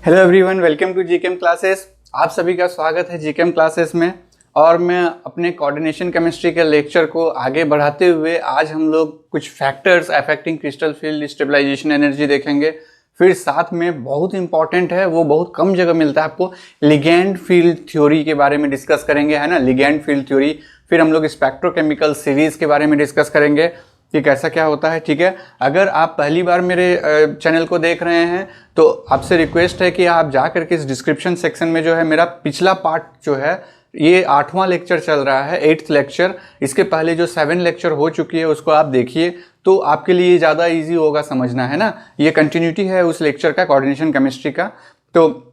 Hello everyone, welcome to GKM classes. आप सभी का स्वागत है जीकेएम क्लासेस में। और मैं अपने कोऑर्डिनेशन केमिस्ट्री के लेक्चर को आगे बढ़ाते हुए आज हम लोग कुछ factors affecting crystal field stabilisation energy देखेंगे। फिर साथ में बहुत इंपॉर्टेंट है, वो बहुत कम जगह मिलता है आपको, लिगैंड फील्ड थ्योरी के बारे में डिस्कस करेंगे, है ना, लिगैंड फील्ड थ्योरी। फिर हम लोग स्पेक्ट्रोकेमिकल सीरीज के बारे में डिस्कस करेंगे कि कैसा क्या होता है। ठीक है, अगर आप पहली बार मेरे चैनल को देख रहे हैं तो आपसे रिक्वेस्ट है कि आप जा करके इस डिस्क्रिप्शन सेक्शन में जो है मेरा पिछला पार्ट जो है, ये 8वां लेक्चर चल रहा है, 8th लेक्चर। इसके पहले जो 7 लेक्चर हो चुकी है उसको आप देखिए, तो आपके लिए ज़्यादा ईजी होगा समझना, है ना। ये कंटिन्यूटी है उस लेक्चर का, कोऑर्डिनेशन केमिस्ट्री का। तो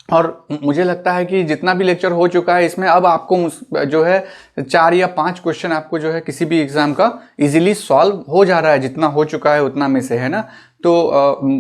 और मुझे लगता है कि जितना भी लेक्चर हो चुका है इसमें अब आपको जो है 4 या 5 क्वेश्चन आपको जो है किसी भी एग्जाम का इजीली सॉल्व हो जा रहा है, जितना हो चुका है उतना में से, है ना। तो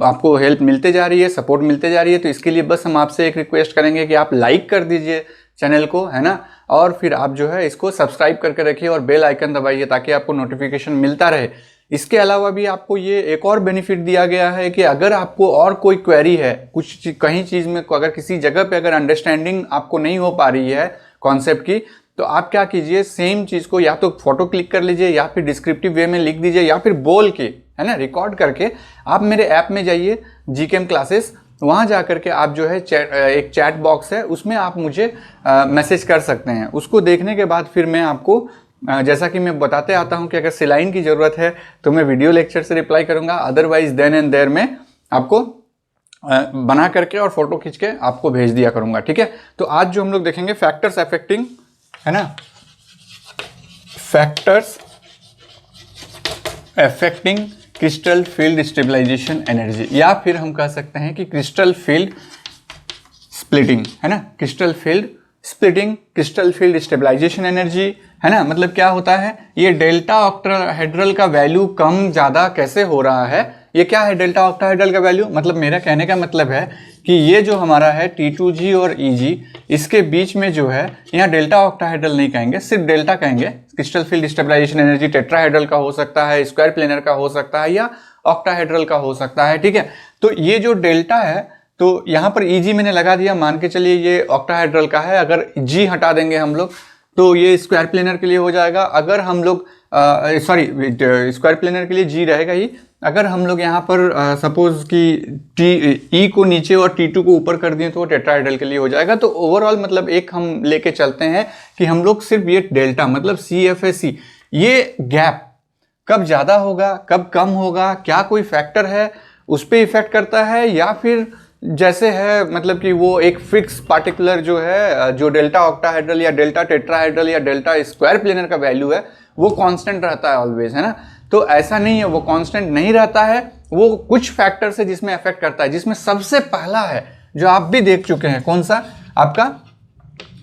आपको हेल्प मिलते जा रही है, सपोर्ट मिलते जा रही है। तो इसके लिए बस हम आपसे एक रिक्वेस्ट करेंगे कि आप लाइक कर दीजिए चैनल को, है ना, और फिर आप जो है इसको सब्सक्राइब करके रखिए और बेल आइकन दबाइए ताकि आपको नोटिफिकेशन मिलता रहे। इसके अलावा भी आपको ये एक और बेनिफिट दिया गया है कि अगर आपको और कोई क्वेरी है, कुछ कहीं चीज़ में अगर किसी जगह पे अगर अंडरस्टैंडिंग आपको नहीं हो पा रही है कॉन्सेप्ट की, तो आप क्या कीजिए, सेम चीज़ को या तो फोटो क्लिक कर लीजिए या फिर डिस्क्रिप्टिव वे में लिख दीजिए या फिर बोल के, है ना, रिकॉर्ड करके आप मेरे ऐप में जाइए जीकेएम क्लासेस। वहाँ जा करके आप जो है एक चैट बॉक्स है उसमें आप मुझे मैसेज कर सकते हैं। उसको देखने के बाद फिर मैं आपको जैसा कि मैं बताते आता हूं कि अगर सिलाइन की ज़रूरत है तो मैं वीडियो लेक्चर से रिप्लाई करूंगा, अदरवाइज देन एंड देयर में आपको बना करके और फोटो खींच के आपको भेज दिया करूंगा। ठीक है, तो आज जो हम लोग देखेंगे फैक्टर्स अफेक्टिंग, है ना, factors affecting crystal field stabilisation energy, या फिर हम कह सकते हैं कि क्रिस्टल फील्ड स्प्लिटिंग, है ना, crystal field splitting, crystal field stabilisation energy, है ना। मतलब क्या होता है, ये डेल्टा ऑक्टाहेड्रल का वैल्यू कम ज़्यादा कैसे हो रहा है, ये क्या है डेल्टा ऑक्टाहेड्रल का वैल्यू। मतलब मेरा कहने का मतलब है कि ये जो हमारा है T2G और EG, इसके बीच में जो है, यहाँ डेल्टा ऑक्टाहेड्रल नहीं कहेंगे, सिर्फ डेल्टा कहेंगे। Crystal field stabilisation energy tetrahedral का हो सकता है, स्क्वायर प्लेनर का हो सकता है, या ऑक्टाहेड्रल का हो सकता है। ठीक है, तो ये जो डेल्टा है, तो यहाँ पर EG मैंने लगा दिया, मान के चलिए ये ऑक्टाहेड्रल का है। अगर G हटा देंगे हम लोग तो ये स्क्वायर प्लेनर के लिए हो जाएगा। अगर हम लोग स्क्वायर प्लेनर के लिए G रहेगा ही। अगर हम लोग यहाँ पर सपोज कि E को नीचे और T2 को ऊपर कर दिए तो वो टेट्राहेड्रल के लिए हो जाएगा। तो ओवरऑल मतलब एक हम लेके चलते हैं कि हम लोग सिर्फ ये डेल्टा मतलब CFAC, ये गैप कब ज़्यादा होगा कब कम होगा, क्या कोई फैक्टर है उस पर इफेक्ट करता है, या फिर जैसे है मतलब कि वो एक फिक्स पार्टिकुलर जो है, जो डेल्टा ऑक्टाहेड्रल या डेल्टा टेट्राहेड्रल या डेल्टा स्क्वायर प्लेनर का वैल्यू है वो कांस्टेंट रहता है ऑलवेज, है ना। तो ऐसा नहीं है, वो कांस्टेंट नहीं रहता है, वो कुछ फैक्टर्स है जिसमें अफेक्ट करता है, जिसमें सबसे पहला है जो आप भी देख चुके हैं, कौन सा, आपका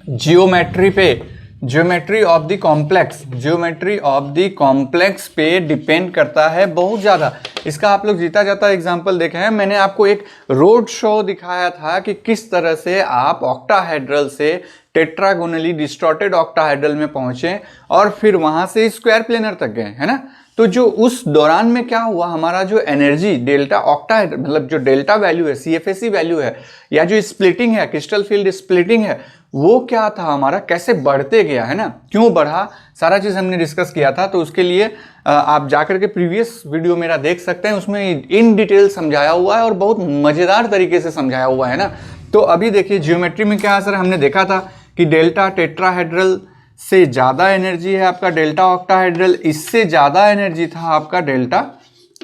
जियोमेट्री पे, geometry of the complex, geometry of the complex पे डिपेंड करता है बहुत ज़्यादा। इसका आप लोग जीता जाता एग्जांपल देखे हैं। मैंने आपको एक रोड शो दिखाया था कि किस तरह से आप ऑक्टाहेड्रल से टेट्रागोनली डिस्टॉर्टेड ऑक्टाहेड्रल में पहुंचे और फिर वहां से स्क्वायर प्लेनर तक गए, है ना। तो जो उस दौरान में क्या हुआ, हमारा जो एनर्जी डेल्टा ऑक्टाहेड्रल मतलब जो डेल्टा वैल्यू है, CFAC वैल्यू है, या जो स्प्लिटिंग है, क्रिस्टल फील्ड स्प्लिटिंग है, वो क्या था हमारा, कैसे बढ़ते गया, है ना, क्यों बढ़ा, सारा चीज़ हमने डिस्कस किया था। तो उसके लिए आप जाकर के प्रीवियस वीडियो मेरा देख सकते हैं, उसमें इन डिटेल समझाया हुआ है और बहुत मज़ेदार तरीके से समझाया हुआ है ना। तो अभी देखिए जियोमेट्री में क्या असर, हमने देखा था कि डेल्टा टेट्राहेड्रल से ज़्यादा एनर्जी है आपका डेल्टा ऑक्टाहेड्रल, इससे ज़्यादा एनर्जी था आपका डेल्टा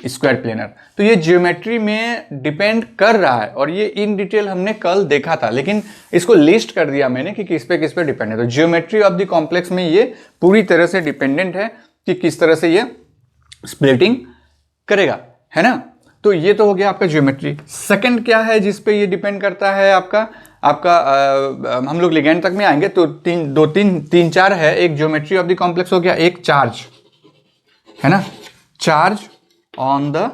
स्क्वायर प्लेनर। तो ये ज्योमेट्री में डिपेंड कर रहा है और ये इन डिटेल हमने कल देखा था, लेकिन इसको लिस्ट कर दिया मैंने कि किस पे डिपेंड है। तो ज्योमेट्री ऑफ द कॉम्प्लेक्स में ये पूरी तरह से डिपेंडेंट है कि किस तरह से ये स्प्लिटिंग करेगा, है ना। तो ये तो हो गया आपका ज्योमेट्री। सेकंड क्या है जिस पे ये डिपेंड करता है आपका हम लोग लिगैंड तक में आएंगे तो तीन चार है। एक ज्योमेट्री ऑफ द कॉम्प्लेक्स हो गया, एक चार्ज, है ना, charge on the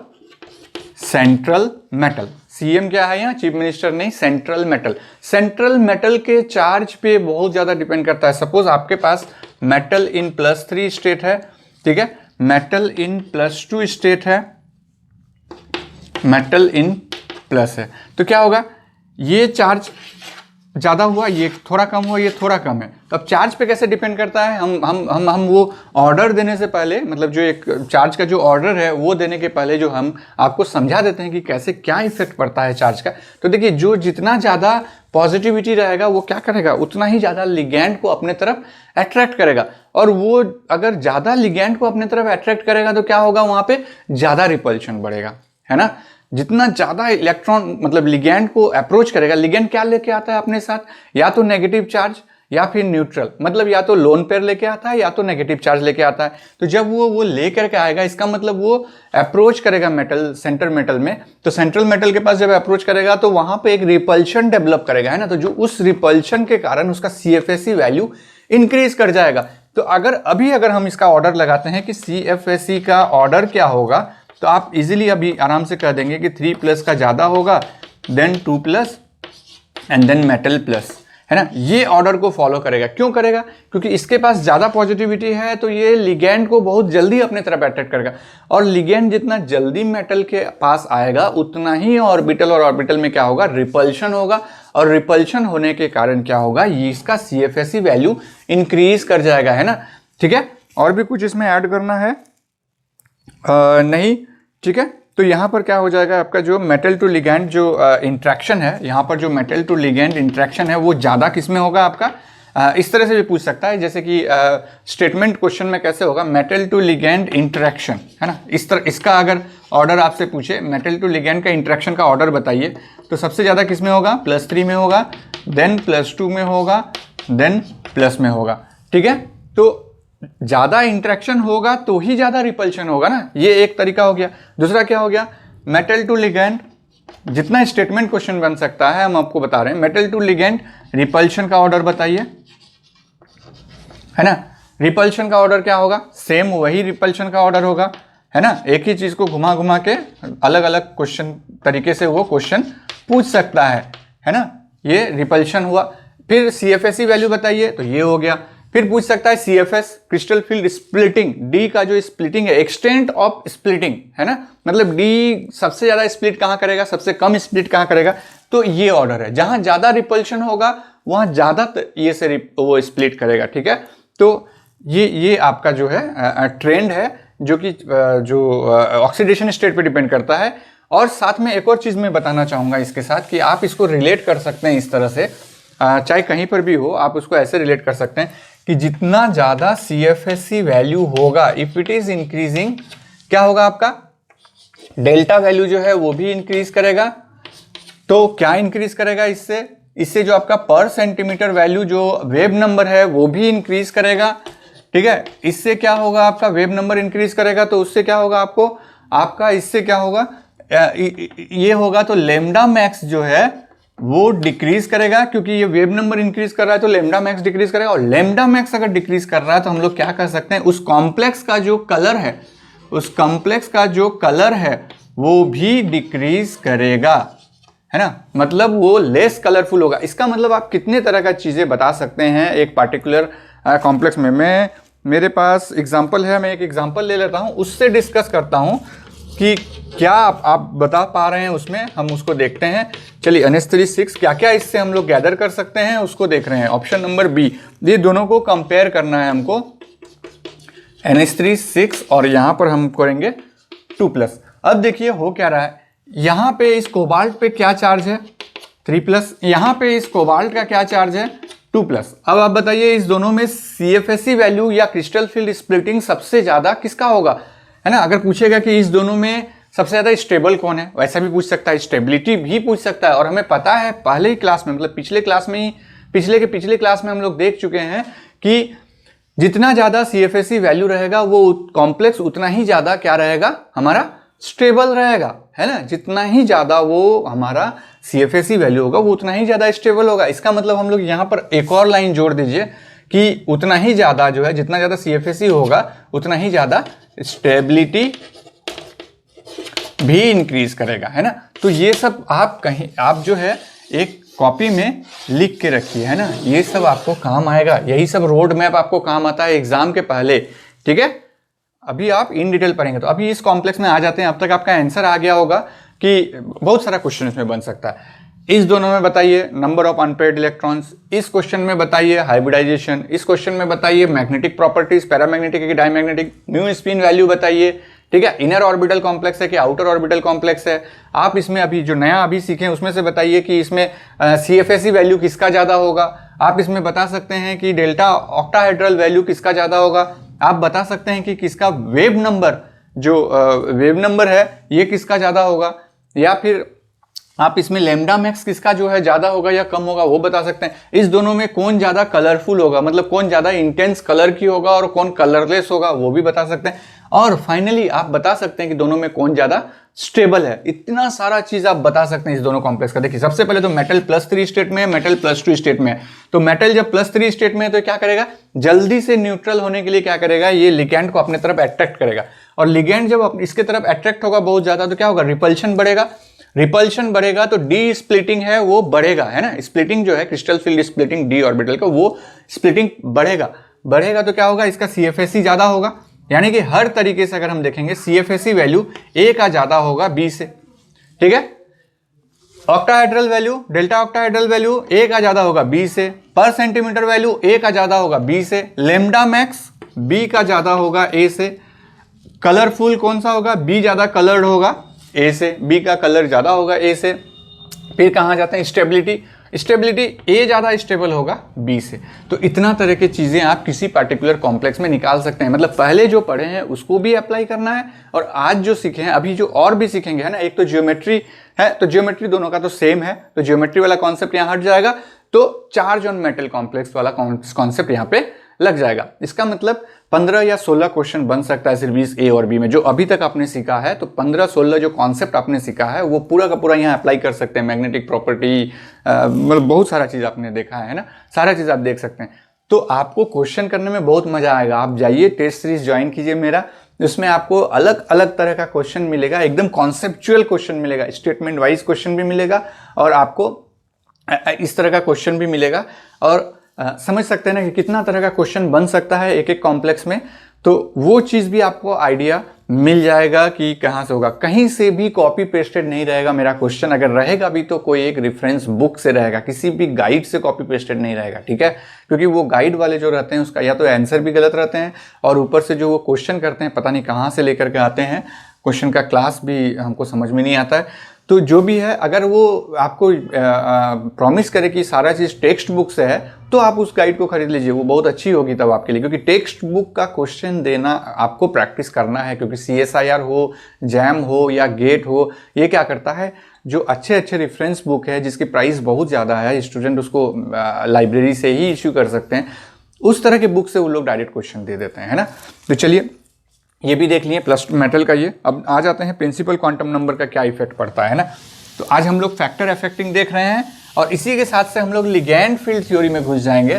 central metal. CM क्या है यहाँ, चीफ मिनिस्टर नहीं, सेंट्रल मेटल। सेंट्रल मेटल के चार्ज पे बहुत ज्यादा डिपेंड करता है। सपोज आपके पास मेटल इन +3 स्टेट है, ठीक है, मेटल इन +2 स्टेट है, मेटल इन प्लस है, तो क्या होगा, ये चार्ज ज़्यादा हुआ, ये थोड़ा कम हुआ, ये थोड़ा कम है। तो अब चार्ज पे कैसे डिपेंड करता है, हम वो ऑर्डर देने से पहले, मतलब जो एक चार्ज का जो ऑर्डर है वो देने के पहले जो हम आपको समझा देते हैं कि कैसे क्या इफेक्ट पड़ता है चार्ज का। तो देखिए, जो जितना ज़्यादा पॉजिटिविटी रहेगा वो क्या करेगा, उतना ही ज़्यादा लिगैंड को अपने तरफ अट्रैक्ट करेगा, और वो अगर ज़्यादा लिगैंड को अपने तरफ अट्रैक्ट करेगा तो क्या होगा, वहाँ पे ज़्यादा रिपल्शन बढ़ेगा, है ना। जितना ज़्यादा इलेक्ट्रॉन मतलब लिगैंड को अप्रोच करेगा, लिगैंड क्या लेके आता है अपने साथ, या तो नेगेटिव चार्ज या फिर न्यूट्रल, मतलब या तो लोन पेयर लेके आता है या तो नेगेटिव चार्ज लेके आता है। तो जब वो लेकर के आएगा, इसका मतलब वो अप्रोच करेगा मेटल, सेंटर मेटल में, तो सेंट्रल मेटल के पास जब अप्रोच करेगा तो वहां पे एक रिपल्शन डेवलप करेगा, है ना। तो जो उस रिपल्शन के कारण उसका CFSE वैल्यू इंक्रीज कर जाएगा। तो अगर हम इसका ऑर्डर लगाते हैं कि CFSE का ऑर्डर क्या होगा, तो आप इजीली अभी आराम से कह देंगे कि 3+ का ज़्यादा होगा, then 2+ and then metal plus, है ना। ये ऑर्डर को फॉलो करेगा। क्यों करेगा, क्योंकि इसके पास ज़्यादा पॉजिटिविटी है, तो ये लिगैंड को बहुत जल्दी अपने तरफ अट्रैक्ट करेगा, और लिगैंड जितना जल्दी मेटल के पास आएगा उतना ही ऑर्बिटल और ऑर्बिटल में क्या होगा, रिपल्शन होगा, और रिपल्शन होने के कारण क्या होगा, ये इसका CFSE वैल्यू इंक्रीज कर जाएगा, है ना। ठीक है, और भी कुछ इसमें ऐड करना है नहीं, ठीक है। तो यहाँ पर क्या हो जाएगा, आपका जो मेटल टू लिगैंड जो इंट्रैक्शन है, यहाँ पर जो मेटल टू लिगैंड इंट्रैक्शन है वो ज़्यादा किस में होगा आपका, इस तरह से भी पूछ सकता है, जैसे कि स्टेटमेंट क्वेश्चन में कैसे होगा, मेटल टू लिगैंड इंट्रैक्शन, है ना। इस तरह इसका अगर ऑर्डर आपसे पूछे, मेटल टू लिगैंड का इंट्रैक्शन का ऑर्डर बताइए, तो सबसे ज़्यादा किस में होगा, +3 में होगा, देन +2 में होगा, देन प्लस में होगा, ठीक है। तो ज़्यादा इंट्रैक्शन होगा तो ही ज़्यादा रिपल्शन होगा ना, ये एक तरीका हो गया। दूसरा क्या हो गया, मेटल टू लिगैंड, जितना स्टेटमेंट क्वेश्चन बन सकता है हम आपको बता रहे हैं। मेटल टू लिगैंड रिपल्शन का ऑर्डर बताइए, है ना। रिपल्शन का ऑर्डर क्या होगा, सेम वही रिपल्शन का ऑर्डर होगा, है ना। एक ही चीज को घुमा घुमा के अलग अलग क्वेश्चन तरीके से वो क्वेश्चन पूछ सकता है ना। ये रिपल्शन हुआ। फिर CFSE वैल्यू बताइए, तो ये हो गया। फिर पूछ सकता है CFS, crystal field splitting, D का जो स्प्लिटिंग है, एक्सटेंट ऑफ स्प्लिटिंग, है ना। मतलब डी सबसे ज्यादा स्प्लिट कहां करेगा, सबसे कम स्प्लिट कहां करेगा, तो ये ऑर्डर है। जहां ज्यादा रिपल्शन होगा वहां ज्यादा ये से वो स्प्लिट करेगा, ठीक है। तो ये आपका जो है ट्रेंड है, जो कि जो ऑक्सीडेशन स्टेट पे डिपेंड करता है। और साथ में एक और चीज मैं बताना चाहूंगा इसके साथ, कि आप इसको रिलेट कर सकते हैं इस तरह से, चाहे कहीं पर भी हो, आप उसको ऐसे रिलेट कर सकते हैं कि जितना ज्यादा CFSE वैल्यू होगा, इफ इट इज इंक्रीजिंग, क्या होगा आपका डेल्टा वैल्यू जो है वो भी इंक्रीज करेगा। तो क्या इंक्रीज करेगा, इससे जो आपका पर सेंटीमीटर वैल्यू जो वेव नंबर है वो भी इंक्रीज करेगा, ठीक है। इससे क्या होगा, आपका वेव नंबर इंक्रीज करेगा, तो उससे क्या होगा आपका इससे क्या होगा, ये होगा, तो लैम्डा मैक्स जो है वो डिक्रीज करेगा, क्योंकि ये वेव नंबर इंक्रीज कर रहा है तो लैम्डा मैक्स डिक्रीज करेगा। और लैम्डा मैक्स अगर डिक्रीज कर रहा है तो हम लोग क्या कर सकते हैं, उस कॉम्प्लेक्स का जो कलर है वो भी डिक्रीज करेगा, है ना। मतलब वो लेस कलरफुल होगा। इसका मतलब आप कितने तरह का चीजें बता सकते हैं एक पार्टिकुलर कॉम्प्लेक्स में। मेरे पास एग्जाम्पल है, मैं एक एग्जाम्पल ले लेता हूं, उससे डिस्कस करता हूं कि क्या आप बता पा रहे हैं उसमें, हम उसको देखते हैं। चलिए, NH3 क्या क्या इससे हम लोग गैदर कर सकते हैं उसको देख रहे हैं। ऑप्शन नंबर B, ये दोनों को कंपेयर करना है हमको, NH3 और यहां पर हम करेंगे 2+। अब देखिए हो क्या रहा है, यहां पे इस कोबाल्ट पे क्या चार्ज है 3+, यहां पे इस कोबाल्ट का क्या चार्ज है 2+। अब आप बताइए इस दोनों में CFSE वैल्यू या क्रिस्टल फील्ड स्प्लिटिंग सबसे ज्यादा किसका होगा, है ना। अगर पूछेगा कि इस दोनों में सबसे ज्यादा स्टेबल कौन है, वैसा भी पूछ सकता है, स्टेबिलिटी भी पूछ सकता है। और हमें पता है पहले ही क्लास में, मतलब पिछले क्लास में ही, पिछले क्लास में हम लोग देख चुके हैं कि जितना ज्यादा CFSE वैल्यू रहेगा वो कॉम्प्लेक्स उतना ही ज्यादा क्या रहेगा, हमारा स्टेबल रहेगा, है ना। जितना ही ज्यादा वो हमारा CFSE वैल्यू होगा वो उतना ही ज्यादा स्टेबल होगा। इसका मतलब हम लोग यहाँ पर एक और लाइन जोड़ दीजिए कि उतना ही ज्यादा जो है, जितना ज्यादा CFSE होगा उतना ही ज्यादा स्टेबिलिटी भी इंक्रीज करेगा, है ना। तो ये सब आप जो है एक कॉपी में लिख के रखिए, है ना। ये सब आपको काम आएगा, यही सब रोड मैप आपको काम आता है एग्जाम के पहले, ठीक है। अभी आप इन डिटेल पढ़ेंगे। तो अभी इस कॉम्प्लेक्स में आ जाते हैं। अब तक आपका आंसर आ गया होगा कि बहुत सारा क्वेश्चन इसमें बन सकता है। इस दोनों में बताइए नंबर ऑफ अनपेयर्ड इलेक्ट्रॉन्स, इस क्वेश्चन में बताइए हाइब्रिडाइजेशन, इस क्वेश्चन में बताइए मैग्नेटिक प्रॉपर्टीज, पैरामैग्नेटिक है कि डायमैग्नेटिक, म्यू स्पिन वैल्यू बताइए, ठीक है, इनर ऑर्बिटल कॉम्प्लेक्स है कि आउटर ऑर्बिटल कॉम्प्लेक्स है। आप इसमें अभी जो नया अभी सीखे उसमें से बताइए कि इसमें CFSE वैल्यू किसका ज़्यादा होगा। आप इसमें बता सकते हैं कि डेल्टा ऑक्टाहेड्रल वैल्यू किसका ज़्यादा होगा। आप बता सकते हैं कि किसका वेव नंबर, जो वेव नंबर है ये किसका ज़्यादा होगा, या फिर आप इसमें लैम्डा मैक्स किसका जो है ज़्यादा होगा या कम होगा वो बता सकते हैं। इस दोनों में कौन ज़्यादा कलरफुल होगा, मतलब कौन ज़्यादा इंटेंस कलर की होगा और कौन कलरलेस होगा वो भी बता सकते हैं। और फाइनली आप बता सकते हैं कि दोनों में कौन ज़्यादा स्टेबल है। इतना सारा चीज़ आप बता सकते हैं इस दोनों कॉम्प्लेक्स का। देखिए सबसे पहले तो मेटल +3 स्टेट में है, मेटल +2 स्टेट में है। तो मेटल जब +3 स्टेट में है तो क्या करेगा, जल्दी से न्यूट्रल होने के लिए क्या करेगा, ये लिगैंड को अपने तरफ अट्रैक्ट करेगा। और लिगैंड जब इसके तरफ अट्रैक्ट होगा बहुत ज़्यादा तो क्या होगा, रिपल्शन बढ़ेगा। रिपल्शन बढ़ेगा तो डी स्प्लिटिंग है वो बढ़ेगा, है ना। स्प्लिटिंग जो है crystal field splitting D orbital का, वो स्प्लिटिंग बढ़ेगा तो क्या होगा, इसका CFSE ज्यादा होगा। यानी कि हर तरीके से अगर हम देखेंगे CFSE वैल्यू A का ज्यादा होगा B से, ठीक है। Octahedral value, delta octahedral value A का ज्यादा होगा B से, पर सेंटीमीटर वैल्यू A का ज्यादा होगा B से, लेमडा मैक्स B का ज्यादा होगा A से, कलरफुल कौन सा होगा, B ज्यादा कलर्ड होगा A से, B का कलर ज्यादा होगा A से। फिर कहाँ जाते हैं, स्टेबिलिटी A ज्यादा स्टेबल होगा B से। तो इतना तरह की चीजें आप किसी पार्टिकुलर कॉम्प्लेक्स में निकाल सकते हैं। मतलब पहले जो पढ़े हैं उसको भी अप्लाई करना है और आज जो सीखे हैं, अभी जो और भी सीखेंगे, है ना। एक तो ज्योमेट्री है, तो ज्योमेट्री दोनों का तो सेम है, तो ज्योमेट्री वाला कॉन्सेप्ट यहाँ हट जाएगा, तो चार्ज ऑन मेटल कॉम्प्लेक्स वाला कॉन्सेप्ट यहाँ पे लग जाएगा। इसका मतलब 15 या 16 क्वेश्चन बन सकता है सिर्फ इस A और B में, जो अभी तक आपने सीखा है। तो 15-16 जो कॉन्सेप्ट आपने सीखा है वो पूरा का पूरा यहाँ अप्लाई कर सकते हैं। मैग्नेटिक प्रॉपर्टी, मतलब बहुत सारा चीज़ आपने देखा है ना, सारा चीज़ आप देख सकते हैं। तो आपको क्वेश्चन करने में बहुत मजा आएगा। आप जाइए टेस्ट सीरीज ज्वाइन कीजिए मेरा, इसमें आपको अलग अलग तरह का क्वेश्चन मिलेगा, एकदम कॉन्सेप्चुअल क्वेश्चन मिलेगा, स्टेटमेंट वाइज क्वेश्चन भी मिलेगा और आपको इस तरह का क्वेश्चन भी मिलेगा। और समझ सकते हैं ना कि कितना तरह का क्वेश्चन बन सकता है एक एक कॉम्प्लेक्स में। तो वो चीज़ भी आपको आइडिया मिल जाएगा कि कहाँ से होगा। कहीं से भी कॉपी पेस्टेड नहीं रहेगा मेरा क्वेश्चन, अगर रहेगा भी तो कोई एक रेफरेंस बुक से रहेगा, किसी भी गाइड से कॉपी पेस्टेड नहीं रहेगा, ठीक है। क्योंकि वो गाइड वाले जो रहते हैं उसका या तो आंसर भी गलत रहते हैं और ऊपर से जो वो क्वेश्चन करते हैं पता नहीं कहाँ से लेकर के आते हैं, क्वेश्चन का क्लास भी हमको समझ में नहीं आता है। तो जो भी है, अगर वो आपको प्रॉमिस करे कि सारा चीज़ टेक्स्ट बुक से है तो आप उस गाइड को खरीद लीजिए, वो बहुत अच्छी होगी तब आपके लिए। क्योंकि टेक्स्ट बुक का क्वेश्चन देना आपको प्रैक्टिस करना है, क्योंकि CSIR हो, जैम हो या गेट हो, ये क्या करता है, जो अच्छे अच्छे रेफरेंस बुक है जिसकी प्राइस बहुत ज़्यादा है, स्टूडेंट उसको लाइब्रेरी से ही इश्यू कर सकते हैं, उस तरह के बुक से वो लोग डायरेक्ट क्वेश्चन दे देते हैं, है ना। तो चलिए ये भी देख लिए प्लस मेटल का ये। अब आ जाते हैं प्रिंसिपल क्वांटम नंबर का क्या इफेक्ट पड़ता है ना। तो आज हम लोग फैक्टर अफेक्टिंग देख रहे हैं और इसी के साथ से हम लोग लिगैंड फील्ड थ्योरी में घुस जाएंगे,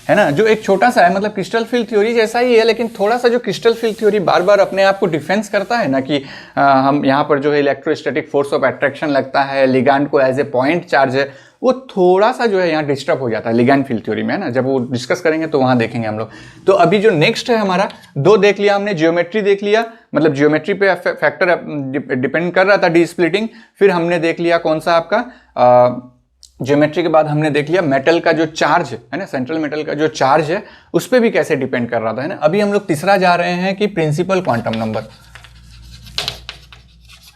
है ना, जो एक छोटा सा है, मतलब क्रिस्टल फील्ड थ्योरी जैसा ही है, लेकिन थोड़ा सा जो क्रिस्टल फील्ड थ्योरी बार बार अपने आप को डिफेंस करता है ना कि हम यहाँ पर जो है इलेक्ट्रोस्टैटिक फोर्स ऑफ अट्रैक्शन लगता है, लिगैंड को एज ए पॉइंट चार्ज है, वो थोड़ा सा जो है यहाँ डिस्टर्ब हो जाता है लिगैंड फील्ड थ्योरी में, है ना। जब वो डिस्कस करेंगे तो वहाँ देखेंगे हम लोग। तो अभी जो नेक्स्ट है हमारा, दो देख लिया हमने, ज्योमेट्री देख लिया, मतलब ज्योमेट्री पे फैक्टर डिपेंड कर रहा था डी स्प्लिटिंग। फिर हमने देख लिया कौन सा आपका ज्योमेट्री के बाद हमने देख लिया मेटल का जो चार्ज है ना, सेंट्रल मेटल का जो चार्ज है उस पर भी कैसे डिपेंड कर रहा था, है ना। अभी हम लोग तीसरा जा रहे हैं कि प्रिंसिपल क्वांटम नंबर,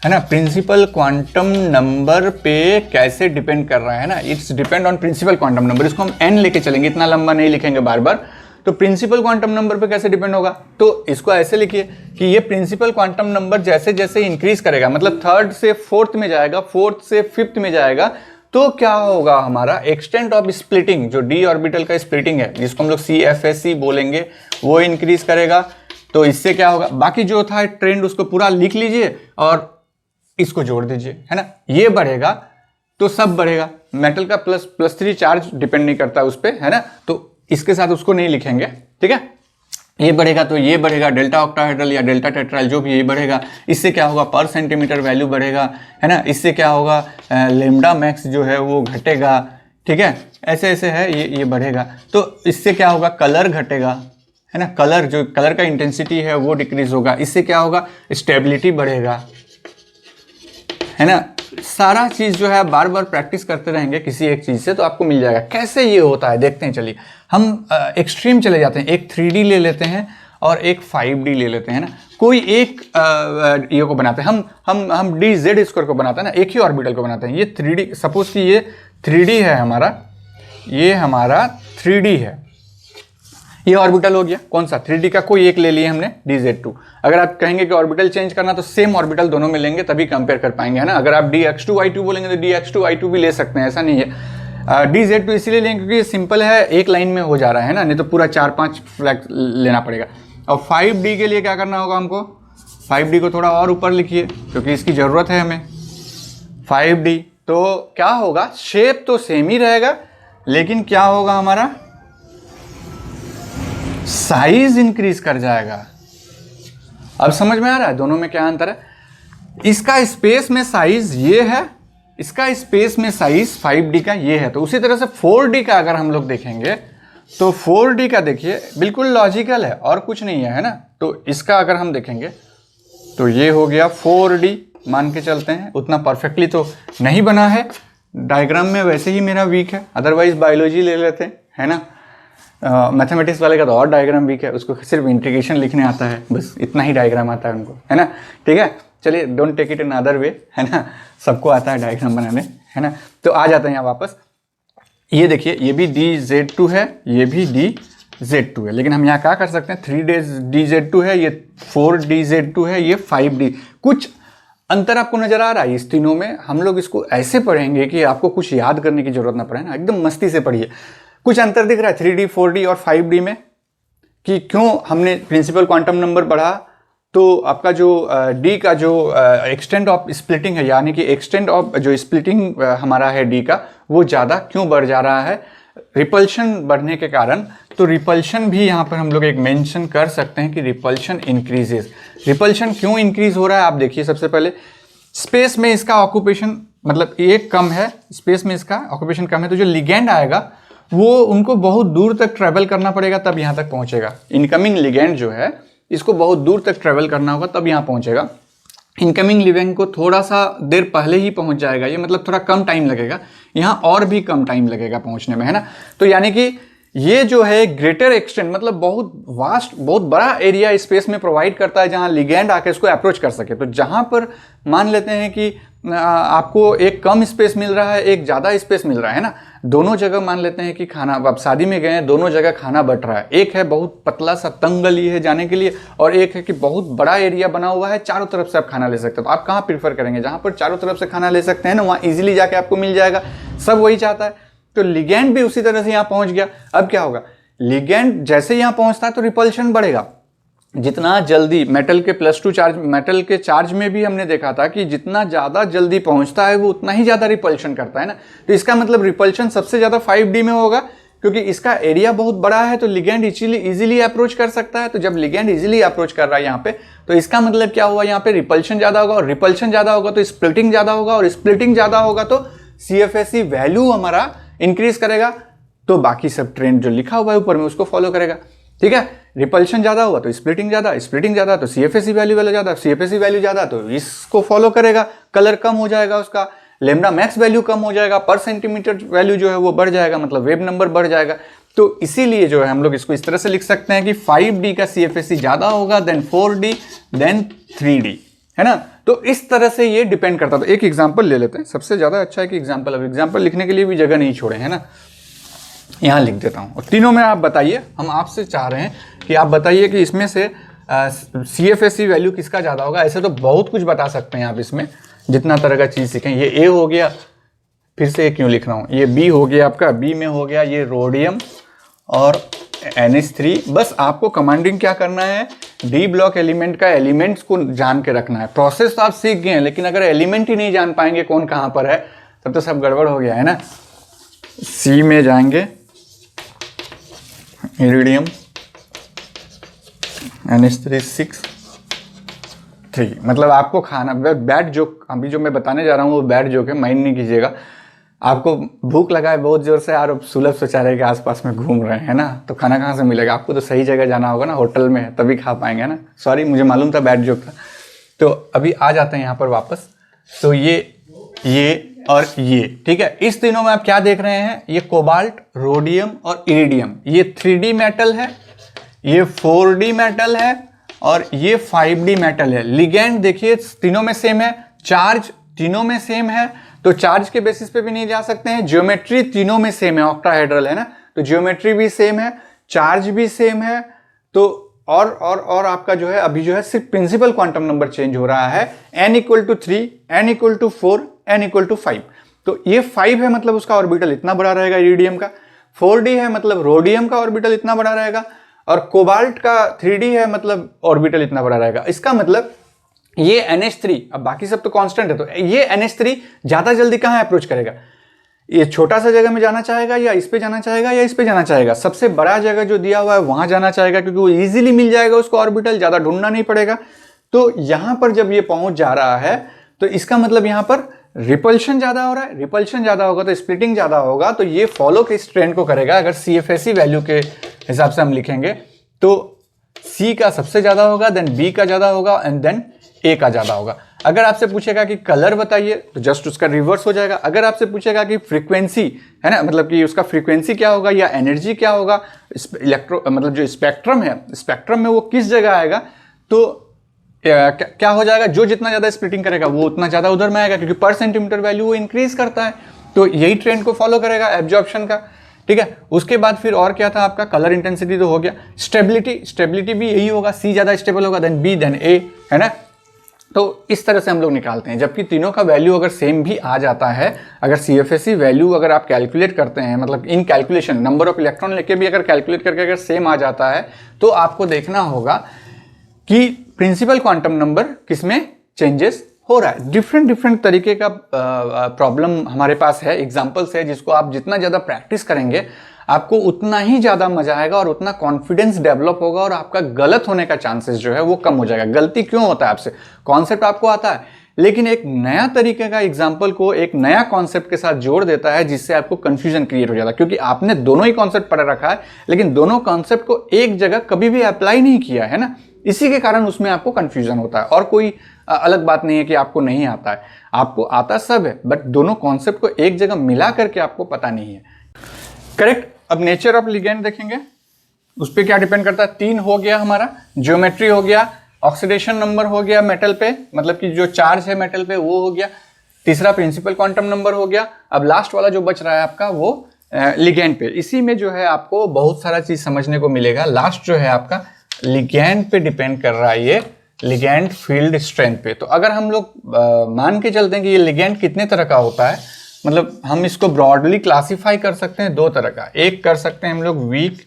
है ना, प्रिंसिपल क्वांटम नंबर पे कैसे डिपेंड कर रहा है ना, it's depend on principal quantum number. इसको हम n लेके चलेंगे, इतना लंबा नहीं लिखेंगे बार बार। तो प्रिंसिपल क्वांटम नंबर पे कैसे डिपेंड होगा, तो इसको ऐसे लिखिए कि ये प्रिंसिपल क्वांटम नंबर जैसे जैसे इंक्रीज करेगा, मतलब थर्ड से फोर्थ में जाएगा, फोर्थ से फिफ्थ में जाएगा, तो क्या होगा, हमारा एक्सटेंट ऑफ स्प्लिटिंग, जो डी ऑर्बिटल का स्प्लिटिंग है जिसको हम लोग CFSE बोलेंगे, वो इंक्रीज करेगा। तो इससे क्या होगा, बाकी जो था ट्रेंड उसको पूरा लिख लीजिए और इसको जोड़ दीजिए, है ना, ये बढ़ेगा तो सब बढ़ेगा। मेटल का +3 चार्ज डिपेंड नहीं करता उस पर, है ना, तो इसके साथ उसको नहीं लिखेंगे, ठीक है। ये बढ़ेगा तो ये बढ़ेगा, डेल्टा ऑक्टाहेड्रल या डेल्टा टेट्राइल जो भी ये बढ़ेगा। इससे क्या होगा, पर सेंटीमीटर वैल्यू बढ़ेगा, है ना। इससे क्या होगा, लेमडा मैक्स जो है वो घटेगा, ठीक है, ऐसे ऐसे है, ये बढ़ेगा। तो इससे क्या होगा, कलर घटेगा, है ना, कलर जो कलर का इंटेंसिटी है वो डिक्रीज होगा। इससे क्या होगा, स्टेबिलिटी बढ़ेगा, है ना, सारा चीज़ जो है बार बार प्रैक्टिस करते रहेंगे किसी एक चीज़ से तो आपको मिल जाएगा। कैसे ये होता है देखते हैं, चलिए हम एक्सट्रीम चले जाते हैं, एक 3D ले लेते हैं और एक 5D ले लेते हैं ना। कोई एक ये को बनाते हैं, हम डी जेड स्क्वायर को बनाते हैं ना, एक ही ऑर्बिटल को बनाते हैं। ये 3D, सपोज कि ये 3D है हमारा, ये हमारा 3D है, ये ऑर्बिटल हो गया कौन सा 3D का, कोई एक ले लिए हमने dz2। अगर आप कहेंगे कि ऑर्बिटल चेंज करना तो सेम ऑर्बिटल दोनों में लेंगे तभी कंपेयर कर पाएंगे, है ना। अगर आप dx2y2 बोलेंगे तो dx2y2 भी ले सकते हैं, ऐसा नहीं है। dz2 इसीलिए लेंगे क्योंकि सिंपल है, एक लाइन में हो जा रहा है ना, नहीं तो पूरा 4-5 फ्लैग लेना पड़ेगा। और 5D के लिए क्या करना होगा हमको, 5D को थोड़ा और ऊपर लिखिए क्योंकि इसकी ज़रूरत है हमें। 5D तो क्या होगा, शेप तो सेम ही रहेगा लेकिन क्या होगा, हमारा साइज इंक्रीज कर जाएगा। अब समझ में आ रहा है दोनों में क्या अंतर है। इसका स्पेस में साइज ये है, इसका स्पेस में साइज 5D का ये है। तो उसी तरह से 4D का अगर हम लोग देखेंगे तो 4D का देखिए बिल्कुल लॉजिकल है और कुछ नहीं है, है ना। तो इसका अगर हम देखेंगे तो ये हो गया 4D मान के चलते हैं। उतना परफेक्टली तो नहीं बना है, डायग्राम में वैसे ही मेरा वीक है, अदरवाइज बायोलॉजी ले लेते हैं, है ना। मैथमेटिक्स वाले का तो और डायग्राम वीक है, उसको सिर्फ इंटीग्रेशन लिखने आता है, बस इतना ही डायग्राम आता है उनको, है ना। ठीक है, चलिए don't take it in other way, है ना, सबको आता है डायग्राम बनाने, है ना। तो आ जाते हैं यहाँ वापस। ये देखिए ये भी dz2 है, ये भी dz2 है, लेकिन हम यहाँ क्या कर सकते हैं, 3dz2 है, ये 4dz2 है, ये 5D। कुछ अंतर आपको नजर आ रहा है इस तीनों में। हम लोग इसको ऐसे पढ़ेंगे कि आपको कुछ याद करने की जरूरत ना पड़े ना, एकदम मस्ती से पढ़िए। कुछ अंतर दिख रहा है 3D 4D और 5D में कि क्यों हमने प्रिंसिपल क्वांटम नंबर बढ़ा तो आपका जो D का जो एक्सटेंट ऑफ स्प्लिटिंग है, यानी कि एक्सटेंट ऑफ जो स्प्लिटिंग हमारा है D का, वो ज़्यादा क्यों बढ़ जा रहा है, रिपल्शन बढ़ने के कारण। तो रिपल्शन भी यहाँ पर हम लोग एक मेंशन कर सकते हैं कि रिपल्शन इंक्रीजेस। रिपल्शन क्यों इंक्रीज हो रहा है आप देखिए। सबसे पहले स्पेस में इसका ऑक्यूपेशन मतलब एक कम है, स्पेस में इसका ऑक्यूपेशन कम है, तो जो लिगेंड आएगा वो उनको बहुत दूर तक ट्रैवल करना पड़ेगा तब यहाँ तक पहुँचेगा। इनकमिंग लिगेंड जो है इसको बहुत दूर तक ट्रैवल करना होगा तब यहाँ पहुँचेगा। इनकमिंग लिगेंड को थोड़ा सा देर पहले ही पहुँच जाएगा, ये मतलब थोड़ा कम टाइम लगेगा, यहाँ और भी कम टाइम लगेगा पहुँचने में, है ना। तो यानी कि ये जो है ग्रेटर एक्सटेंट मतलब बहुत वास्ट, बहुत बड़ा एरिया स्पेस में प्रोवाइड करता है जहाँ लिगेंड आके इसको अप्रोच कर सके। तो जहाँ पर मान लेते हैं कि आपको एक कम स्पेस मिल रहा है, एक ज़्यादा स्पेस मिल रहा है ना, दोनों जगह मान लेते हैं कि खाना, आप शादी में गए हैं, दोनों जगह खाना बट रहा है। एक है बहुत पतला सा तंग गली है जाने के लिए, और एक है कि बहुत बड़ा एरिया बना हुआ है, चारों तरफ से आप खाना ले सकते हो। तो आप कहाँ प्रीफर करेंगे, जहाँ पर चारों तरफ से खाना ले सकते हैं ना, वहाँ ईजिली जाके आपको मिल जाएगा। सब वही चाहता है। तो लिगेंड भी उसी तरह से यहाँ पहुँच गया। अब क्या होगा, लिगेंड जैसे यहाँ पहुँचता है तो रिपल्शन बढ़ेगा। जितना जल्दी मेटल के +2 चार्ज, मेटल के चार्ज में भी हमने देखा था कि जितना ज़्यादा जल्दी पहुंचता है वो उतना ही ज़्यादा रिपल्शन करता है ना। तो इसका मतलब रिपल्शन सबसे ज़्यादा 5D में होगा क्योंकि इसका एरिया बहुत बड़ा है, तो लिगेंड इजीली अप्रोच कर सकता है। तो जब लिगेंड इजीली अप्रोच कर रहा है यहाँ पे, तो इसका मतलब क्या हुआ, यहाँ पे रिपल्शन ज़्यादा होगा, और रिपल्शन ज़्यादा होगा तो स्प्लिटिंग ज़्यादा होगा, और स्प्लिटिंग ज़्यादा होगा तो CFSE वैल्यू हमारा इंक्रीज करेगा। तो बाकी सब ट्रेंड जो लिखा हुआ है ऊपर में उसको फॉलो करेगा। ठीक है, रिपल्शन ज़्यादा हुआ तो स्प्लिटिंग ज़्यादा, स्प्लिटिंग ज़्यादा तो CFSE वैल्यू ज़्यादा, CFSE वैल्यू ज़्यादा तो इसको फॉलो करेगा। कलर कम हो जाएगा उसका, लेमडा मैक्स वैल्यू कम हो जाएगा, पर सेंटीमीटर वैल्यू जो है वो बढ़ जाएगा, मतलब वेव नंबर बढ़ जाएगा। तो इसीलिए जो है हम लोग इसको इस तरह से लिख सकते हैं कि 5D का CFSE ज़्यादा होगा देन 4D देन 3D, है ना। तो इस तरह से ये डिपेंड करता है। तो एक एग्जाम्पल ले लेते हैं, सबसे ज़्यादा अच्छा है कि एग्जाम्पल, अब एग्जाम्पल लिखने के लिए भी जगह नहीं छोड़े, है ना। यहाँ लिख देता हूँ, और तीनों में आप बताइए, हम आपसे चाह रहे हैं कि आप बताइए कि इसमें से CFSE वैल्यू किसका ज़्यादा होगा। ऐसे तो बहुत कुछ बता सकते हैं आप इसमें, जितना तरह का चीज़ सीखें। ये A हो गया, फिर से क्यों लिख रहा हूँ, ये B हो गया आपका, B में हो गया ये रोडियम और NH3। बस आपको कमांडिंग क्या करना है, D ब्लॉक एलिमेंट का एलिमेंट्स को जान के रखना है। प्रोसेस तो आप सीख गए हैं, लेकिन अगर एलिमेंट ही नहीं जान पाएंगे कौन कहाँ पर है, तब तो सब गड़बड़ हो गया, है ना। C में जाएंगे इरिडियम NH3 6 3, मतलब आपको खाना, बैड जोक अभी जो मैं बताने जा रहा हूँ वो बैड जोक है, माइंड नहीं कीजिएगा। आपको भूख लगा है बहुत जोर से, और सुलभ शौचालय के आसपास में घूम रहे हैं ना, तो खाना कहाँ से मिलेगा आपको, तो सही जगह जाना होगा ना, होटल में, तभी खा पाएंगे ना। सॉरी, मुझे मालूम था बैड जोक था। तो अभी आ जाते हैं यहाँ पर वापस। तो ये ये और ये, ठीक है। इस तीनों में आप क्या देख रहे हैं, ये कोबाल्ट, रोडियम और इरिडियम, ये 3D मेटल है, ये 4D मेटल है और ये 5D मेटल है। लिगेंड देखिए तीनों में सेम है, चार्ज तीनों में सेम है, तो चार्ज के बेसिस पे भी नहीं जा सकते हैं। ज्योमेट्री तीनों में सेम है, ऑक्टाहेड्रल है ना, तो ज्योमेट्री भी सेम है, चार्ज भी सेम है। तो और आपका जो है अभी जो है सिर्फ प्रिंसिपल क्वांटम नंबर चेंज हो रहा है, n equal to 3, n equal to 4, n equal to 5। तो ये 5 है मतलब उसका ऑर्बिटल इतना बड़ा रहेगा इरिडियम का, 4D है मतलब रोडियम का ऑर्बिटल इतना बड़ा रहेगा, और कोबाल्ट का 3D है मतलब ऑर्बिटल इतना बड़ा रहेगा। इसका मतलब ये NH3, अब बाकी सब तो कांस्टेंट है, तो ये NH3 ज्यादा जल्दी कहां अप्रोच करेगा, ये छोटा सा जगह में जाना चाहेगा या इस पे जाना चाहेगा या इस पे जाना चाहेगा, सबसे बड़ा जगह जो दिया हुआ है वहां जाना चाहेगा, क्योंकि वो इजीली मिल जाएगा उसको ऑर्बिटल, ज्यादा ढूंढना नहीं पड़ेगा। तो यहां पर जब ये पहुंच जा रहा है तो इसका मतलब यहां पर रिपल्शन ज्यादा हो रहा है, रिपल्शन ज्यादा होगा तो स्प्लिटिंग ज्यादा होगा, तो ये फॉलो किस ट्रेंड को करेगा, अगर CFSE वैल्यू के हिसाब से हम लिखेंगे तो C का सबसे ज्यादा होगा, देन B का ज्यादा होगा एंड देन A का ज्यादा होगा। अगर आपसे पूछेगा कि कलर बताइए तो जस्ट उसका रिवर्स हो जाएगा। अगर आपसे पूछेगा कि फ्रीक्वेंसी है ना, मतलब कि उसका फ्रीक्वेंसी क्या होगा या एनर्जी क्या होगा, इलेक्ट्रो मतलब जो स्पेक्ट्रम है, स्पेक्ट्रम में वो किस जगह आएगा, तो क्या हो जाएगा, जो जितना ज्यादा स्प्लिटिंग करेगा वो उतना ज्यादा उधर में आएगा, क्योंकि पर सेंटीमीटर वैल्यू वो इंक्रीज करता है, तो यही ट्रेंड को फॉलो करेगा एब्जॉर्प्शन का, ठीक है। उसके बाद फिर और क्या था आपका, कलर इंटेंसिटी तो हो गया, स्टेबिलिटी भी यही होगा, C ज्यादा स्टेबल होगा, देन B, देन A, है ना। तो इस तरह से हम लोग निकालते हैं, जबकि तीनों का वैल्यू अगर सेम भी आ जाता है, अगर CFSE वैल्यू अगर आप कैलकुलेट करते हैं, मतलब इन कैलकुलेशन नंबर ऑफ इलेक्ट्रॉन लेके भी अगर कैलकुलेट करके अगर सेम आ जाता है, तो आपको देखना होगा कि प्रिंसिपल क्वांटम नंबर किसमें चेंजेस हो रहा है। डिफरेंट तरीके का प्रॉब्लम हमारे पास है, एग्जाम्पल्स है, जिसको आप जितना ज़्यादा प्रैक्टिस करेंगे आपको उतना ही ज़्यादा मजा आएगा और उतना कॉन्फिडेंस डेवलप होगा और आपका गलत होने का चांसेस जो है वो कम हो जाएगा। गलती क्यों होता है आपसे, कॉन्सेप्ट आपको आता है, लेकिन एक नया तरीके का एग्जाम्पल को एक नया कॉन्सेप्ट के साथ जोड़ देता है, जिससे आपको कंफ्यूजन क्रिएट हो जाता है, क्योंकि आपने दोनों ही कॉन्सेप्ट पढ़ रखा है लेकिन दोनों कॉन्सेप्ट को एक जगह कभी भी अप्लाई नहीं किया है ना, इसी के कारण उसमें आपको कंफ्यूजन होता है। और कोई अलग बात नहीं है कि आपको नहीं आता है, आपको आता सब है, बट दोनों कॉन्सेप्ट को एक जगह मिला करके आपको पता नहीं है, करेक्ट। अब नेचर ऑफ लिगेंड देखेंगे, उस पर क्या डिपेंड करता है, 3 हो गया हमारा, ज्योमेट्री हो गया, ऑक्सीडेशन नंबर हो गया मेटल पे, मतलब कि जो चार्ज है मेटल पे वो हो गया, तीसरा प्रिंसिपल क्वांटम नंबर हो गया। अब लास्ट वाला जो बच रहा है आपका वो लिगेंड पे। इसी में जो है आपको बहुत सारा चीज समझने को मिलेगा। लास्ट जो है आपका लिगेंड पे डिपेंड कर रहा है, ये लिगेंड फील्ड स्ट्रेंथ पे। तो अगर हम लोग मान के चलते हैं कि ये लिगेंड कितने तरह का होता है, मतलब हम इसको ब्रॉडली क्लासिफाई कर सकते हैं 2 तरह का। एक कर सकते हैं हम लोग वीक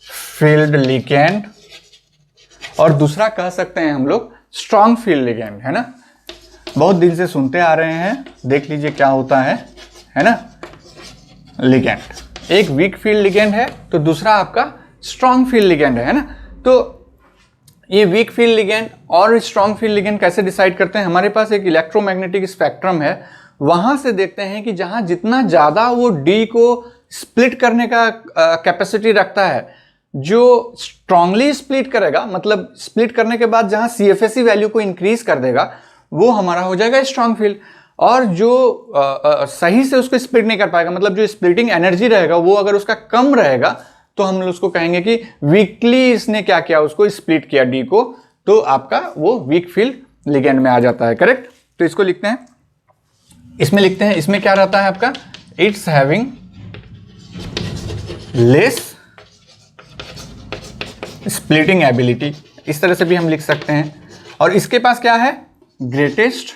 फील्ड लिगेंड, और दूसरा कह सकते हैं हम लोग स्ट्रॉन्ग फील्ड लिगेंड, है ना। बहुत दिन से सुनते आ रहे हैं, देख लीजिए क्या होता है ना। लिगेंड एक वीक फील्ड लिगेंड है, तो दूसरा आपका स्ट्रॉन्ग फील्ड लिगेंड है ना। तो ये वीक फील्ड लिगेंड और स्ट्रॉन्ग फील्ड लिगेंड कैसे डिसाइड करते हैं, हमारे पास एक इलेक्ट्रोमैग्नेटिक स्पेक्ट्रम है, वहां से देखते हैं कि जहां जितना ज्यादा वो डी को स्प्लिट करने का कैपेसिटी रखता है, जो स्ट्रांगली स्प्लिट करेगा, मतलब स्प्लिट करने के बाद जहां CFSE वैल्यू को इंक्रीज कर देगा, वो हमारा हो जाएगा स्ट्रॉन्ग फील्ड। और जो सही से उसको स्प्लिट नहीं कर पाएगा, मतलब जो स्प्लिटिंग एनर्जी रहेगा वो अगर उसका कम रहेगा, तो हम उसको कहेंगे कि वीकली इसने क्या किया, उसको स्प्लिट किया डी को, तो आपका वो वीक फील्ड लिगेंड में आ जाता है, करेक्ट। तो इसको लिखते हैं, इसमें लिखते हैं, इसमें क्या रहता है आपका, it's having less splitting ability, इस तरह से भी हम लिख सकते हैं। और इसके पास क्या है, ग्रेटेस्ट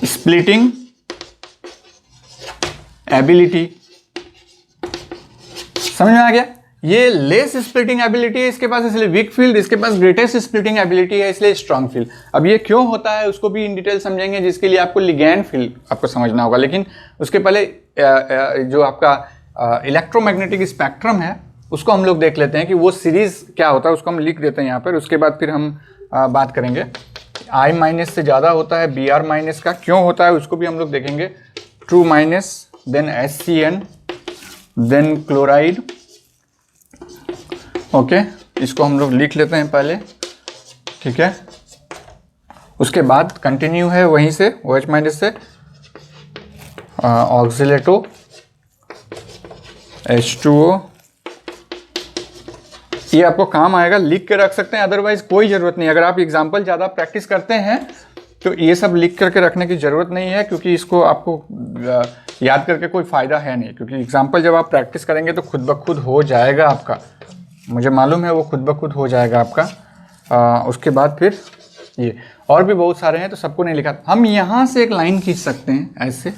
स्प्लिटिंग एबिलिटी। समझ में आ गया, ये लेस स्प्लिटिंग एबिलिटी है इसके पास, इसलिए वीक फील्ड, इसके पास ग्रेटेस्ट स्प्लिटिंग एबिलिटी है इसलिए स्ट्रॉन्ग फील्ड। अब ये क्यों होता है उसको भी इन डिटेल समझेंगे, जिसके लिए आपको लिगेंड फील्ड आपको समझना होगा। लेकिन उसके पहले जो आपका इलेक्ट्रोमैग्नेटिक स्पेक्ट्रम है उसको हम लोग देख लेते हैं कि वो सीरीज क्या होता है, उसको हम लिख देते हैं यहाँ पर। उसके बाद फिर हम बात करेंगे। I माइनस से ज़्यादा होता है, Br माइनस का क्यों होता है उसको भी हम लोग देखेंगे। True minus, then HCN, then chloride. Okay, इसको हम लोग लिख लेते हैं पहले, ठीक है। उसके बाद कंटिन्यू है वहीं से OH माइनस से ऑक्सीलेटो H2O। ये आपको काम आएगा, लिख के रख सकते हैं, अदरवाइज कोई ज़रूरत नहीं। अगर आप एग्जाम्पल ज़्यादा प्रैक्टिस करते हैं तो ये सब लिख करके रखने की ज़रूरत नहीं है, क्योंकि इसको आपको याद करके कोई फ़ायदा है नहीं, क्योंकि एग्जाम्पल जब आप प्रैक्टिस करेंगे तो खुद ब खुद हो जाएगा आपका, मुझे मालूम है वो खुद ब खुद हो जाएगा आपका। उसके बाद फिर ये और भी बहुत सारे हैं, तो सबको नहीं लिखा। हम यहाँ से एक लाइन खींच सकते हैं ऐसे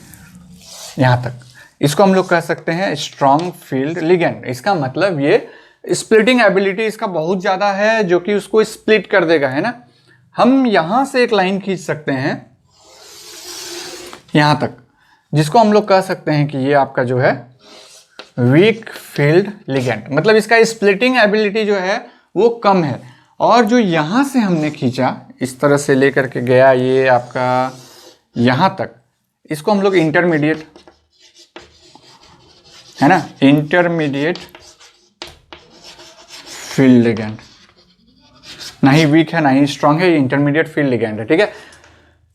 यहाँ तक, इसको हम लोग कह सकते हैं स्ट्रॉन्ग फील्ड लिगेंड। इसका मतलब ये स्प्लिटिंग एबिलिटी इसका बहुत ज़्यादा है, जो कि उसको स्प्लिट कर देगा, है ना। हम यहाँ से एक लाइन खींच सकते हैं यहाँ तक, जिसको हम लोग कह सकते हैं कि ये आपका जो है वीक फील्ड लिगेंड, मतलब इसका स्प्लिटिंग एबिलिटी जो है वो कम है। और जो यहाँ से हमने खींचा, इस तरह से लेकर के गया ये आपका यहाँ तक, इसको हम लोग इंटरमीडिएट, है ना, इंटरमीडिएट फील्ड लिगेंड, ना ही वीक है ना ही स्ट्रांग है, ये इंटरमीडिएट फील्ड लिगेंड है, ठीक है।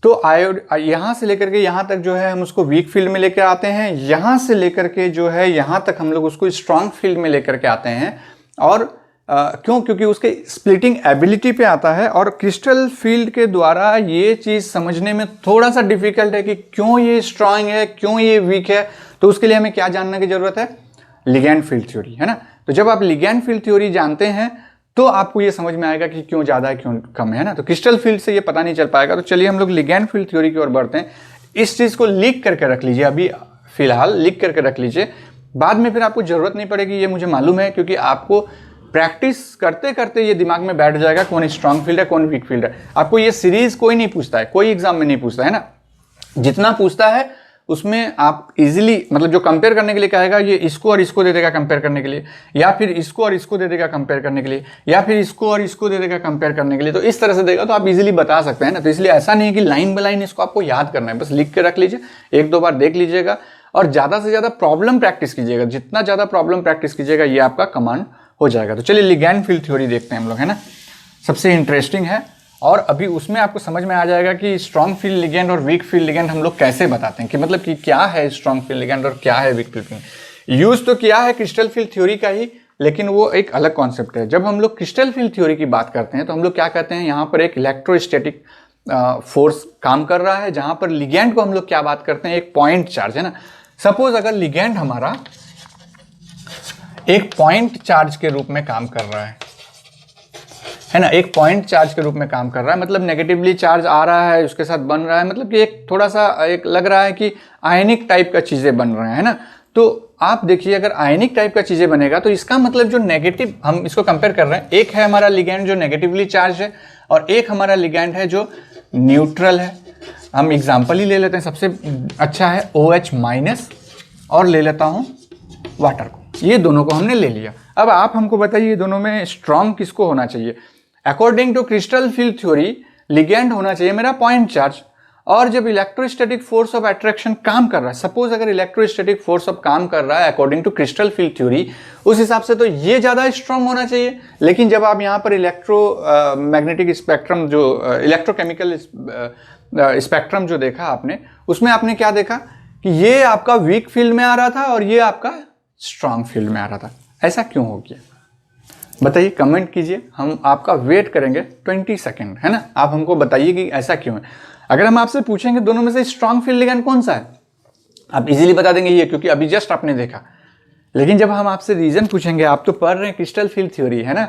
तो आयोड यहाँ से लेकर के यहाँ तक जो है हम उसको वीक फील्ड में लेकर आते हैं, यहाँ से लेकर के जो है यहाँ तक हम लोग उसको स्ट्रांग फील्ड में लेकर के आते हैं। और क्यों? क्योंकि उसके स्प्लिटिंग एबिलिटी पे आता है। और क्रिस्टल फील्ड के द्वारा ये चीज़ समझने में थोड़ा सा डिफिकल्ट है कि क्यों ये स्ट्रांग है, क्यों ये वीक है। तो उसके लिए हमें क्या जानने की जरूरत है? लिगेंड फील्ड थ्योरी, है ना। तो जब आप लिगेंड फील्ड थ्योरी जानते हैं तो आपको ये समझ में आएगा कि क्यों ज़्यादा है क्यों कम है ना। तो क्रिस्टल फील्ड से ये पता नहीं चल पाएगा। तो चलिए हम लोग लिगेंड फील्ड थ्योरी की ओर बढ़ते हैं। इस चीज़ को लिख करके रख लीजिए, अभी फिलहाल लिख करके रख लीजिए, बाद में फिर आपको ज़रूरत नहीं पड़ेगी, ये मुझे मालूम है, क्योंकि आपको प्रैक्टिस करते करते ये दिमाग में बैठ जाएगा कौन स्ट्रांग फील्ड है कौन वीक फील्ड है। आपको ये सीरीज कोई नहीं पूछता है, कोई एग्जाम में नहीं पूछता है ना। जितना पूछता है उसमें आप इजीली, मतलब जो कंपेयर करने के लिए कहेगा ये इसको और इसको दे देगा कंपेयर करने के लिए, या फिर इसको और इसको दे देगा कंपेयर करने के लिए, या फिर इसको और इसको दे देगा कंपेयर करने के लिए। तो इस तरह से देगा तो आप इजीली बता सकते हैं ना। तो इसलिए ऐसा नहीं है कि लाइन बाय लाइन इसको आपको याद करना है, बस लिख के रख लीजिए, एक दो बार देख लीजिएगा और ज़्यादा से ज़्यादा प्रॉब्लम प्रैक्टिस कीजिएगा। जितना ज़्यादा प्रॉब्लम प्रैक्टिस कीजिएगा ये आपका कमांड हो जाएगा। तो चलिए लिगेंड फील्ड थ्योरी देखते हैं हम लोग, है ना। सबसे इंटरेस्टिंग है और अभी उसमें आपको समझ में आ जाएगा कि स्ट्रॉन्ग फील्ड लिगेंड और वीक फील्ड लिगेंड हम लोग कैसे बताते हैं, कि मतलब कि क्या है स्ट्रॉन्ग फील्ड लिगेंड और क्या है वीक फील्ड लिगेंड। यूज तो किया है क्रिस्टल फील्ड थ्योरी का ही, लेकिन वो एक अलग कॉन्सेप्ट है। जब हम लोग क्रिस्टल फील्ड थ्योरी की बात करते हैं तो हम लोग क्या कहते हैं, यहाँ पर एक इलेक्ट्रोस्टैटिक फोर्स काम कर रहा है, जहां पर लिगेंड को हम लोग क्या बात करते हैं, एक पॉइंट चार्ज, है ना। सपोज अगर लिगेंड हमारा एक पॉइंट चार्ज के रूप में काम कर रहा है ना, एक पॉइंट चार्ज के रूप में काम कर रहा है, मतलब नेगेटिवली चार्ज आ रहा है उसके साथ बन रहा है, मतलब कि एक थोड़ा सा एक लग रहा है कि आयनिक टाइप का चीजें बन रहे हैं ना। तो आप देखिए अगर आयनिक टाइप का चीजें बनेगा तो इसका मतलब जो नेगेटिव, हम इसको कंपेयर कर रहे हैं, एक है हमारा लिगेंड जो नेगेटिवली चार्ज है और एक हमारा लिगेंड है जो न्यूट्रल है। हम एग्जाम्पल ही ले लेते हैं, सबसे अच्छा है OH माइनस और ले लेता हूं वाटर को। ये दोनों को हमने ले लिया। अब आप हमको बताइए दोनों में स्ट्रॉन्ग किसको होना चाहिए। According to crystal field theory ligand होना चाहिए मेरा पॉइंट चार्ज। और जब इलेक्ट्रोस्टैटिक फोर्स ऑफ अट्रैक्शन काम कर रहा है, सपोज अगर इलेक्ट्रोस्टैटिक फोर्स ऑफ काम कर रहा है according to crystal field theory, उस हिसाब से तो ये ज्यादा स्ट्रांग होना चाहिए। लेकिन जब आप यहाँ पर इलेक्ट्रो मैग्नेटिक स्पेक्ट्रम, जो इलेक्ट्रोकेमिकल स्पेक्ट्रम जो देखा आपने, उसमें आपने क्या देखा कि ये आपका वीक फील्ड में आ रहा था और ये आपका स्ट्रांग फील्ड में आ रहा था। ऐसा क्यों हो गया बताइए, कमेंट कीजिए, हम आपका वेट करेंगे 20 सेकेंड, है ना। आप हमको बताइए कि ऐसा क्यों है। अगर हम आपसे पूछेंगे दोनों में से स्ट्रॉन्ग फील्ड लिगेंड कौन सा है, आप इजीली बता देंगे ये, क्योंकि अभी जस्ट आपने देखा। लेकिन जब हम आपसे रीजन पूछेंगे, आप तो पढ़ रहे हैं क्रिस्टल फील्ड थ्योरी, है ना।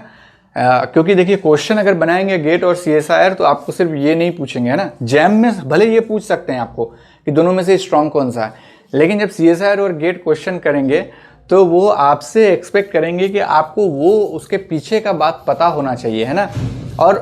क्योंकि देखिए क्वेश्चन अगर बनाएंगे गेट और CSIR तो आपको सिर्फ ये नहीं पूछेंगे, है ना। जैम में भले ये पूछ सकते हैं आपको कि दोनों में से स्ट्रॉन्ग कौन सा है, लेकिन जब CSIR और गेट क्वेश्चन करेंगे तो वो आपसे एक्सपेक्ट करेंगे कि आपको वो उसके पीछे का बात पता होना चाहिए, है ना। और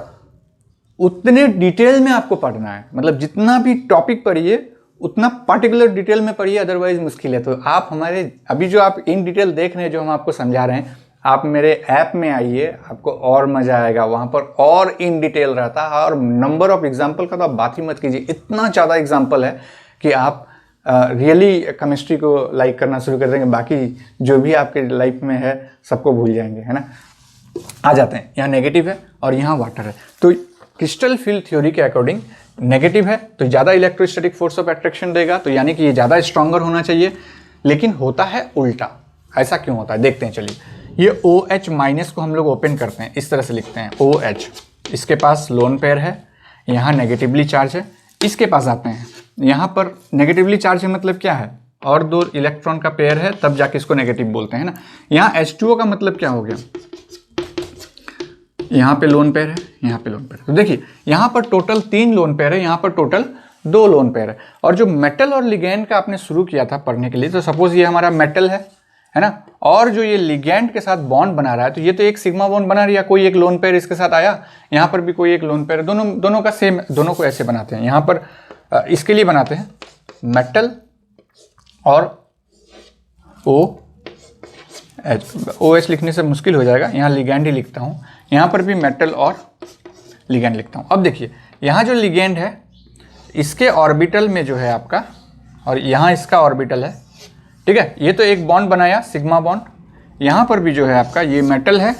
उतने डिटेल में आपको पढ़ना है, मतलब जितना भी टॉपिक पढ़िए उतना पर्टिकुलर डिटेल में पढ़िए, अदरवाइज मुश्किल है। तो आप हमारे अभी जो आप इन डिटेल देख रहे हैं, जो हम आपको समझा रहे हैं, आप मेरे ऐप में आइए, आपको और मजा आएगा। वहां पर और इन डिटेल रहता है और नंबर ऑफ एग्जाम्पल का तो आप बात ही मत कीजिए, इतना ज़्यादा एग्जाम्पल है कि आप रियली केमिस्ट्री को लाइक करना शुरू कर देंगे। बाकी जो भी आपके लाइफ में है सबको भूल जाएंगे, है ना। आ जाते हैं, यहाँ नेगेटिव है और यहाँ वाटर है। तो क्रिस्टल फील्ड थ्योरी के अकॉर्डिंग नेगेटिव है तो ज़्यादा इलेक्ट्रोस्टैटिक फोर्स ऑफ अट्रैक्शन देगा, तो यानी कि ये ज़्यादा स्ट्रॉन्गर होना चाहिए, लेकिन होता है उल्टा। ऐसा क्यों होता है देखते हैं चलिए। ये OH माइनस को हम लोग ओपन करते हैं, इस तरह से लिखते हैं OH, इसके पास लोन पेयर है, यहाँ नेगेटिवली चार्ज है। इसके पास आते हैं, यहाँ पर नेगेटिवली चार्ज है मतलब क्या है, और दो इलेक्ट्रॉन का पेयर है, तब जाके इसको नेगेटिव बोलते हैं ना। यहाँ H2O का मतलब क्या हो गया, यहाँ पे लोन पेयर है, यहाँ पे लोन पेयर है। तो देखिए यहाँ पर टोटल 3 लोन पेयर है, यहाँ पर टोटल 2 लोन पेयर है। और जो मेटल और लिगैंड का आपने शुरू किया था पढ़ने के लिए, तो सपोज ये हमारा मेटल है ना, और जो ये लिगैंड के साथ बॉन्ड बना रहा है, तो ये तो एक सिग्मा बॉन्ड बना रहा है, कोई एक लोन पेयर इसके साथ आया, यहाँ पर भी कोई एक लोन पेयर, दोनों का सेम, दोनों को ऐसे बनाते हैं। यहाँ पर इसके लिए बनाते हैं मेटल और OH लिखने से मुश्किल हो जाएगा, यहाँ लिगैंड ही लिखता हूँ, यहाँ पर भी मेटल और लिगैंड लिखता हूँ। अब देखिए यहाँ जो लिगैंड है इसके ऑर्बिटल में जो है आपका, और यहाँ इसका ऑर्बिटल है, ठीक है, ये तो एक बॉन्ड बनाया सिग्मा बॉन्ड, यहाँ पर भी जो है आपका ये मेटल है,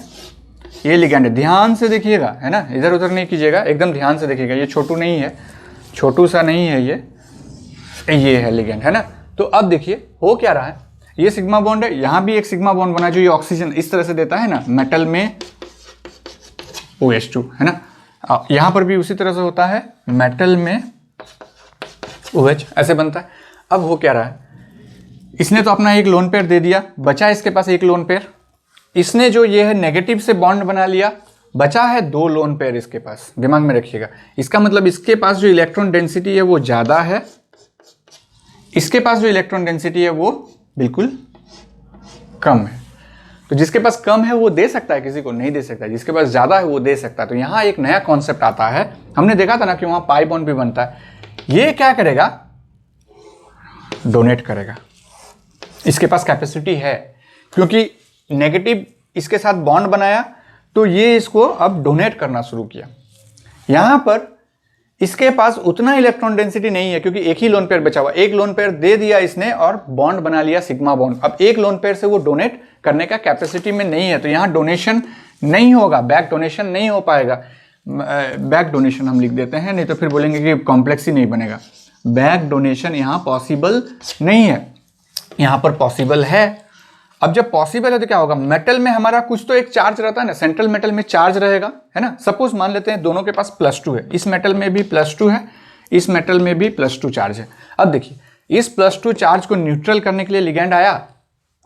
ये लिगैंड है। ध्यान से देखिएगा, है ना, इधर उधर नहीं कीजिएगा, एकदम ध्यान से देखिएगा, ये छोटू नहीं है, छोटू सा नहीं है, ये है लिगैंड, है ना। तो अब देखिए हो क्या रहा है, ये सिग्मा बॉन्ड है, यहाँ भी एक सिग्मा बॉन्ड बना जो ये ऑक्सीजन इस तरह से देता है ना, मेटल में OH2, है ना। यहाँ पर भी उसी तरह से होता है, मेटल में OH ऐसे बनता है। अब हो क्या रहा है, इसने तो अपना एक लोन पेयर दे दिया, बचा इसके पास एक लोन पेयर, इसने जो ये है नेगेटिव से बॉन्ड बना लिया, बचा है 2 लोन पेयर इसके पास। दिमाग में रखिएगा, इसका मतलब इसके पास जो इलेक्ट्रॉन डेंसिटी है वो ज़्यादा है, इसके पास जो इलेक्ट्रॉन डेंसिटी है वो बिल्कुल कम है। तो जिसके पास कम है वो दे सकता है किसी को, नहीं दे सकता, जिसके पास ज़्यादा है वो दे सकता है। तो यहाँ एक नया कॉन्सेप्ट आता है, हमने देखा था ना कि वहाँ पाई बॉन्ड भी बनता है, ये क्या करेगा, डोनेट करेगा। इसके पास कैपेसिटी है, क्योंकि नेगेटिव इसके साथ बॉन्ड बनाया तो ये इसको अब डोनेट करना शुरू किया। यहाँ पर इसके पास उतना इलेक्ट्रॉन डेंसिटी नहीं है, क्योंकि एक ही लोन पेयर बचा हुआ, एक लोन पेयर दे दिया इसने और बॉन्ड बना लिया सिग्मा बॉन्ड। अब एक लोन पेयर से वो डोनेट करने का कैपेसिटी में नहीं है, तो यहाँ डोनेशन नहीं होगा, बैक डोनेशन नहीं हो पाएगा। बैक डोनेशन हम लिख देते हैं, नहीं तो फिर बोलेंगे कि कॉम्प्लेक्स ही नहीं बनेगा। बैक डोनेशन यहाँ पॉसिबल नहीं है, यहाँ पर पॉसिबल है। अब जब पॉसिबल है तो क्या होगा, मेटल में हमारा कुछ तो एक चार्ज रहता है ना, सेंट्रल मेटल में चार्ज रहेगा, है ना। सपोज मान लेते हैं दोनों के पास +2 है, इस मेटल में भी +2 है, इस मेटल में भी +2 चार्ज है। अब देखिए इस +2 चार्ज को न्यूट्रल करने के लिए लिगैंड आ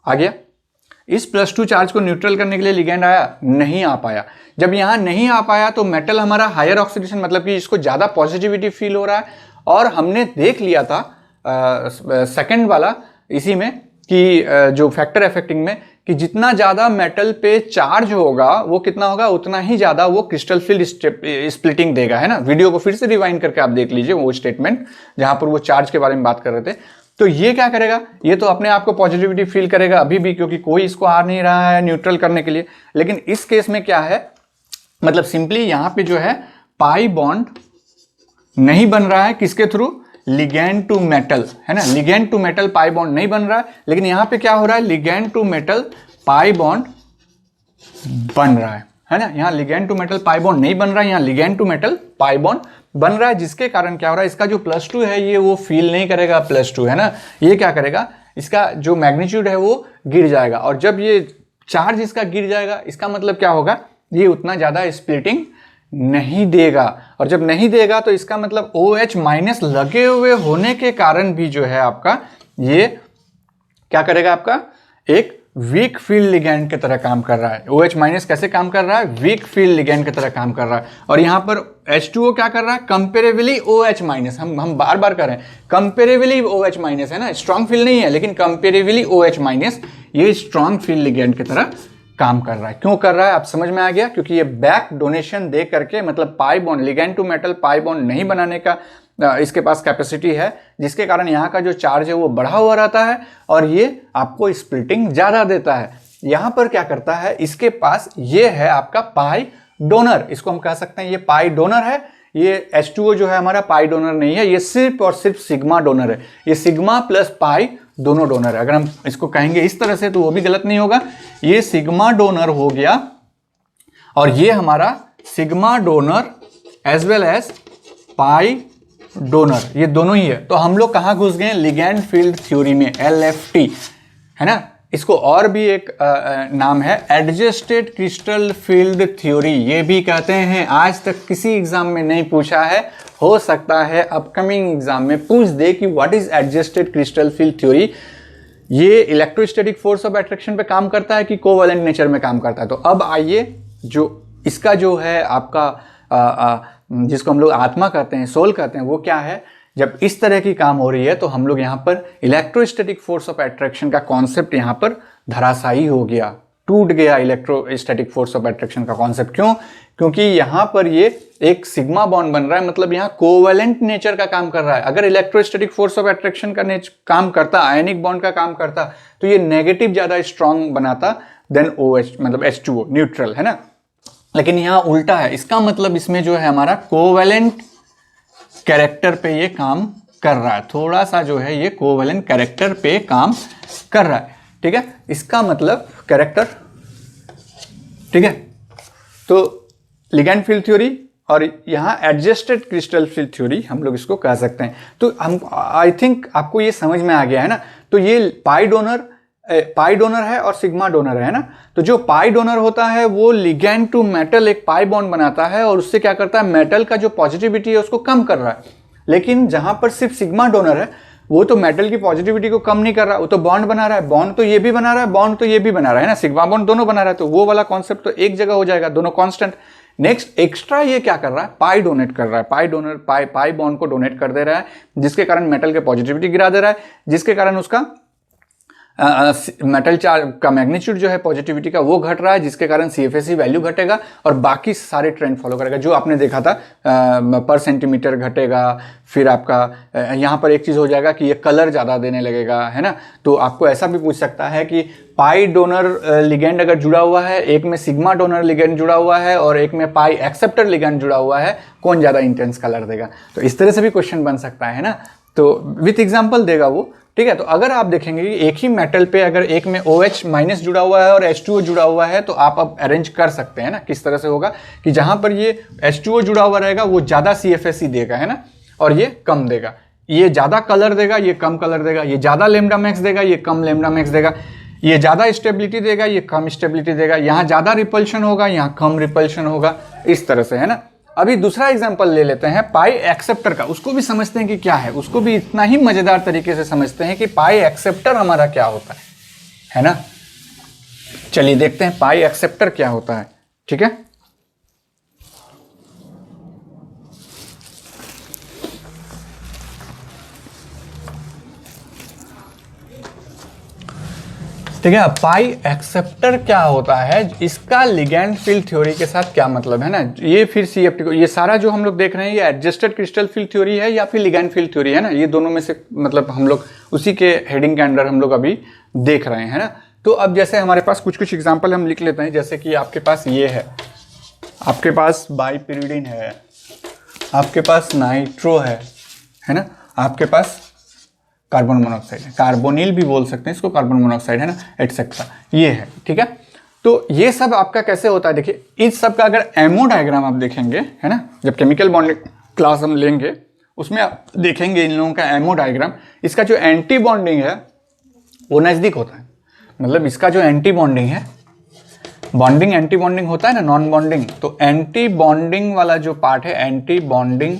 गया, इस +2 चार्ज को न्यूट्रल करने के लिए लिगैंड आया, नहीं आ पाया। जब यहाँ नहीं आ पाया तो मेटल हमारा हायर ऑक्सीडेशन, मतलब कि इसको ज़्यादा पॉजिटिविटी फील हो रहा है। और हमने देख लिया था सेकंड वाला इसी में कि जो फैक्टर अफेक्टिंग में, कि जितना ज़्यादा मेटल पे चार्ज होगा वो कितना होगा, उतना ही ज़्यादा वो क्रिस्टल फील्ड स्प्लिटिंग देगा, है ना। वीडियो को फिर से रिवाइंड करके आप देख लीजिए वो स्टेटमेंट जहाँ पर वो चार्ज के बारे में बात कर रहे थे। तो ये क्या करेगा, ये तो अपने आप को पॉजिटिविटी फील करेगा अभी भी, क्योंकि कोई इसको आ नहीं रहा है न्यूट्रल करने के लिए। लेकिन इस केस में क्या है, मतलब सिंपली यहाँ पे जो है पाई बॉन्ड नहीं बन रहा है, किसके थ्रू, लिगैंड टू मेटल, है ना। Ligand to metal pi bond नहीं बन रहा है, लेकिन यहाँ पे क्या हो रहा है, ligand to metal pi bond बन रहा है ना। यहाँ ligand to metal pi bond नहीं बन रहा है, यहाँ ligand to metal pi bond बन रहा है, जिसके कारण क्या हो रहा है, इसका जो +2 है ये वो फील नहीं करेगा +2, है ना। ये क्या करेगा, इसका जो मैग्नीट्यूड है वो गिर जाएगा, और जब ये चार्ज इसका गिर जाएगा इसका मतलब क्या होगा, ये उतना ज़्यादा स्प्लिटिंग नहीं देगा। और जब नहीं देगा तो इसका मतलब OH माइनस लगे हुए होने के कारण भी जो है आपका ये क्या करेगा, आपका एक वीक फील्ड लिगैंड की तरह काम कर रहा है। OH माइनस कैसे काम कर रहा है, वीक फील्ड लिगैंड की तरह काम कर रहा है। और यहाँ पर H2O क्या कर रहा है, कंपेरेबली OH माइनस, हम बार बार कर रहे हैं कंपेरेबली OH माइनस, है ना। स्ट्रॉन्ग फील्ड नहीं है, लेकिन कंपेरेबली OH माइनस ये स्ट्रॉन्ग फील्ड लिगैंड की तरह काम कर रहा है। क्यों कर रहा है, आप समझ में आ गया, क्योंकि ये बैक डोनेशन दे करके, मतलब pi bond, ligand to metal pi bond नहीं बनाने का इसके पास कैपेसिटी है, जिसके कारण यहाँ का जो चार्ज है वो बढ़ा हुआ रहता है और ये आपको स्प्लिटिंग ज़्यादा देता है। यहाँ पर क्या करता है, इसके पास ये है आपका पाई डोनर, इसको हम कह सकते हैं ये पाई डोनर है। ये H2O जो है हमारा पाई डोनर नहीं है, ये सिर्फ और सिर्फ सिग्मा डोनर है। ये सिग्मा प्लस पाई दोनों डोनर है। अगर हम इसको कहेंगे इस तरह से तो वो भी गलत नहीं होगा, ये सिग्मा डोनर हो गया और ये हमारा sigma donor as well as pi donor, ये दोनों ही है। तो हम लोग कहाँ घुस गए? लिगैंड फील्ड थ्योरी में, LFT, है ना। इसको और भी एक नाम है एडजस्टेड क्रिस्टल फील्ड थ्योरी, ये भी कहते हैं। आज तक किसी एग्जाम में नहीं पूछा है, हो सकता है अपकमिंग एग्जाम में पूछ दे कि what is adjusted crystal field theory. ये इलेक्ट्रोस्टैटिक फोर्स ऑफ अट्रैक्शन पे काम करता है कि कोवैलेंट नेचर में काम करता है? तो अब आइए, जो इसका जो है आपका जिसको हम लोग आत्मा कहते हैं, सोल कहते हैं, वो क्या है? जब इस तरह की काम हो रही है तो हम लोग यहाँ पर इलेक्ट्रोस्टैटिक फोर्स ऑफ अट्रैक्शन का कॉन्सेप्ट यहाँ पर धराशायी हो गया, टूट गया इलेक्ट्रोस्टैटिक फोर्स ऑफ अट्रैक्शन का कॉन्सेप्ट। क्यों? क्योंकि यहाँ पर ये एक सिग्मा बॉन्ड बन रहा है, मतलब यहाँ कोवैलेंट नेचर का काम कर रहा है। अगर इलेक्ट्रोस्टैटिक फोर्स ऑफ अट्रैक्शन का काम करता, आयनिक बॉन्ड का काम करता, तो ये नेगेटिव ज्यादा स्ट्रॉन्ग बनाता देन OH, मतलब H2O, न्यूट्रल, है ना। लेकिन यहाँ उल्टा है। इसका मतलब इसमें जो है हमारा कोवैलेंट कैरेक्टर पे ये काम कर रहा है, थोड़ा सा जो है ये कोवैलेंट कैरेक्टर पे काम कर रहा है, ठीक है। इसका मतलब कैरेक्टर, ठीक है। तो लिगैंड फील्ड थ्योरी और यहाँ एडजस्टेड क्रिस्टल फील्ड थ्योरी हम लोग इसको कह सकते हैं। तो हम, आई थिंक आपको ये समझ में आ गया है ना। तो ये पाई डोनर है और सिग्मा डोनर है ना। तो जो पाई डोनर होता है वो लिगैंड टू मेटल एक पाई बॉन्ड बनाता है और उससे क्या करता है, मेटल का जो पॉजिटिविटी है उसको कम कर रहा है। लेकिन जहां पर सिर्फ सिग्मा डोनर है, वो तो मेटल की पॉजिटिविटी को कम नहीं कर रहा, वो तो बॉन्ड बना रहा है। बॉन्ड तो ये भी बना रहा है, बॉन्ड तो ये भी बना रहा है ना, सिग्मा बॉन्ड दोनों बना रहा है। तो वो वाला कॉन्सेप्ट तो एक जगह हो जाएगा, दोनों कांस्टेंट। नेक्स्ट एक्स्ट्रा ये क्या कर रहा है, पाई डोनेट कर रहा है। पाई डोनर पाई बॉन्ड को डोनेट कर दे रहा है, जिसके कारण मेटल के पॉजिटिविटी गिरा दे रहा है, जिसके कारण उसका मेटल चार्ज का मैग्नीट्यूड जो है पॉजिटिविटी का वो घट रहा है, जिसके कारण CFSE वैल्यू घटेगा और बाकी सारे ट्रेंड फॉलो करेगा जो आपने देखा था। पर सेंटीमीटर घटेगा, फिर आपका यहाँ पर एक चीज हो जाएगा कि ये कलर ज्यादा देने लगेगा, है ना। तो आपको ऐसा भी पूछ सकता है कि पाई डोनर लिगेंड अगर जुड़ा हुआ है, एक में सिग्मा डोनर लिगेंड जुड़ा हुआ है और एक में पाई एक्सेप्टर लिगेंड जुड़ा हुआ है, कौन ज्यादा इंटेंस कलर देगा? तो इस तरह से भी क्वेश्चन बन सकता है ना। तो विथ एग्जाम्पल देगा वो, ठीक है। तो अगर आप देखेंगे कि एक ही मेटल पे अगर एक में OH माइनस जुड़ा हुआ है और H2O जुड़ा हुआ है, तो आप अब अरेंज कर सकते हैं ना किस तरह से होगा कि जहां पर ये H2O जुड़ा हुआ रहेगा वो ज्यादा CFSE देगा, है ना, और ये कम देगा। ये ज्यादा कलर देगा, ये कम कलर देगा। ये ज्यादा लैम्डा मैक्स देगा, ये कम लैम्डा मैक्स देगा। ये ज्यादा स्टेबिलिटी देगा, ये कम स्टेबिलिटी देगा। यहाँ ज्यादा रिपल्शन होगा, यहाँ कम रिपल्शन होगा, इस तरह से, है ना। अभी दूसरा एग्जांपल ले लेते हैं पाई एक्सेप्टर का, उसको भी समझते हैं कि क्या है। उसको भी इतना ही मजेदार तरीके से समझते हैं कि पाई एक्सेप्टर हमारा क्या होता है ना। चलिए देखते हैं पाई एक्सेप्टर क्या होता है, ठीक है। ठीक है, पाई एक्सेप्टर क्या होता है, इसका लिगैंड फील्ड थ्योरी के साथ क्या मतलब है ना। ये फिर CFT को, ये सारा जो हम लोग देख रहे हैं ये एडजस्टेड क्रिस्टल फील्ड थ्योरी है या फिर लिगैंड फील्ड थ्योरी है ना। ये दोनों में से मतलब हम लोग उसी के हेडिंग के अंडर हम लोग अभी देख रहे हैं ना। तो अब जैसे हमारे पास कुछ एग्जाम्पल हम लिख लेते हैं। जैसे कि आपके पास ये है, आपके पास बाइपिरिडिन है, आपके पास नाइट्रो है ना, आपके पास कार्बन मोनोऑक्साइड है, कार्बोनिल भी बोल सकते हैं इसको, कार्बन मोनोऑक्साइड, है ना, एटसेट्रा, ये है, ठीक है। तो ये सब आपका कैसे होता है, देखिए इस सब का अगर एमओ डायग्राम आप देखेंगे, है ना, जब केमिकल बॉन्डिंग क्लास हम लेंगे उसमें आप देखेंगे इन लोगों का एमओ डायग्राम। इसका जो एंटी बॉन्डिंग है वो नज़दीक होता है, मतलब इसका जो एंटी बॉन्डिंग है, बॉन्डिंग एंटी बॉन्डिंग होता है ना, नॉन बॉन्डिंग, तो एंटी बॉन्डिंग वाला जो पार्ट है, एंटी बॉन्डिंग,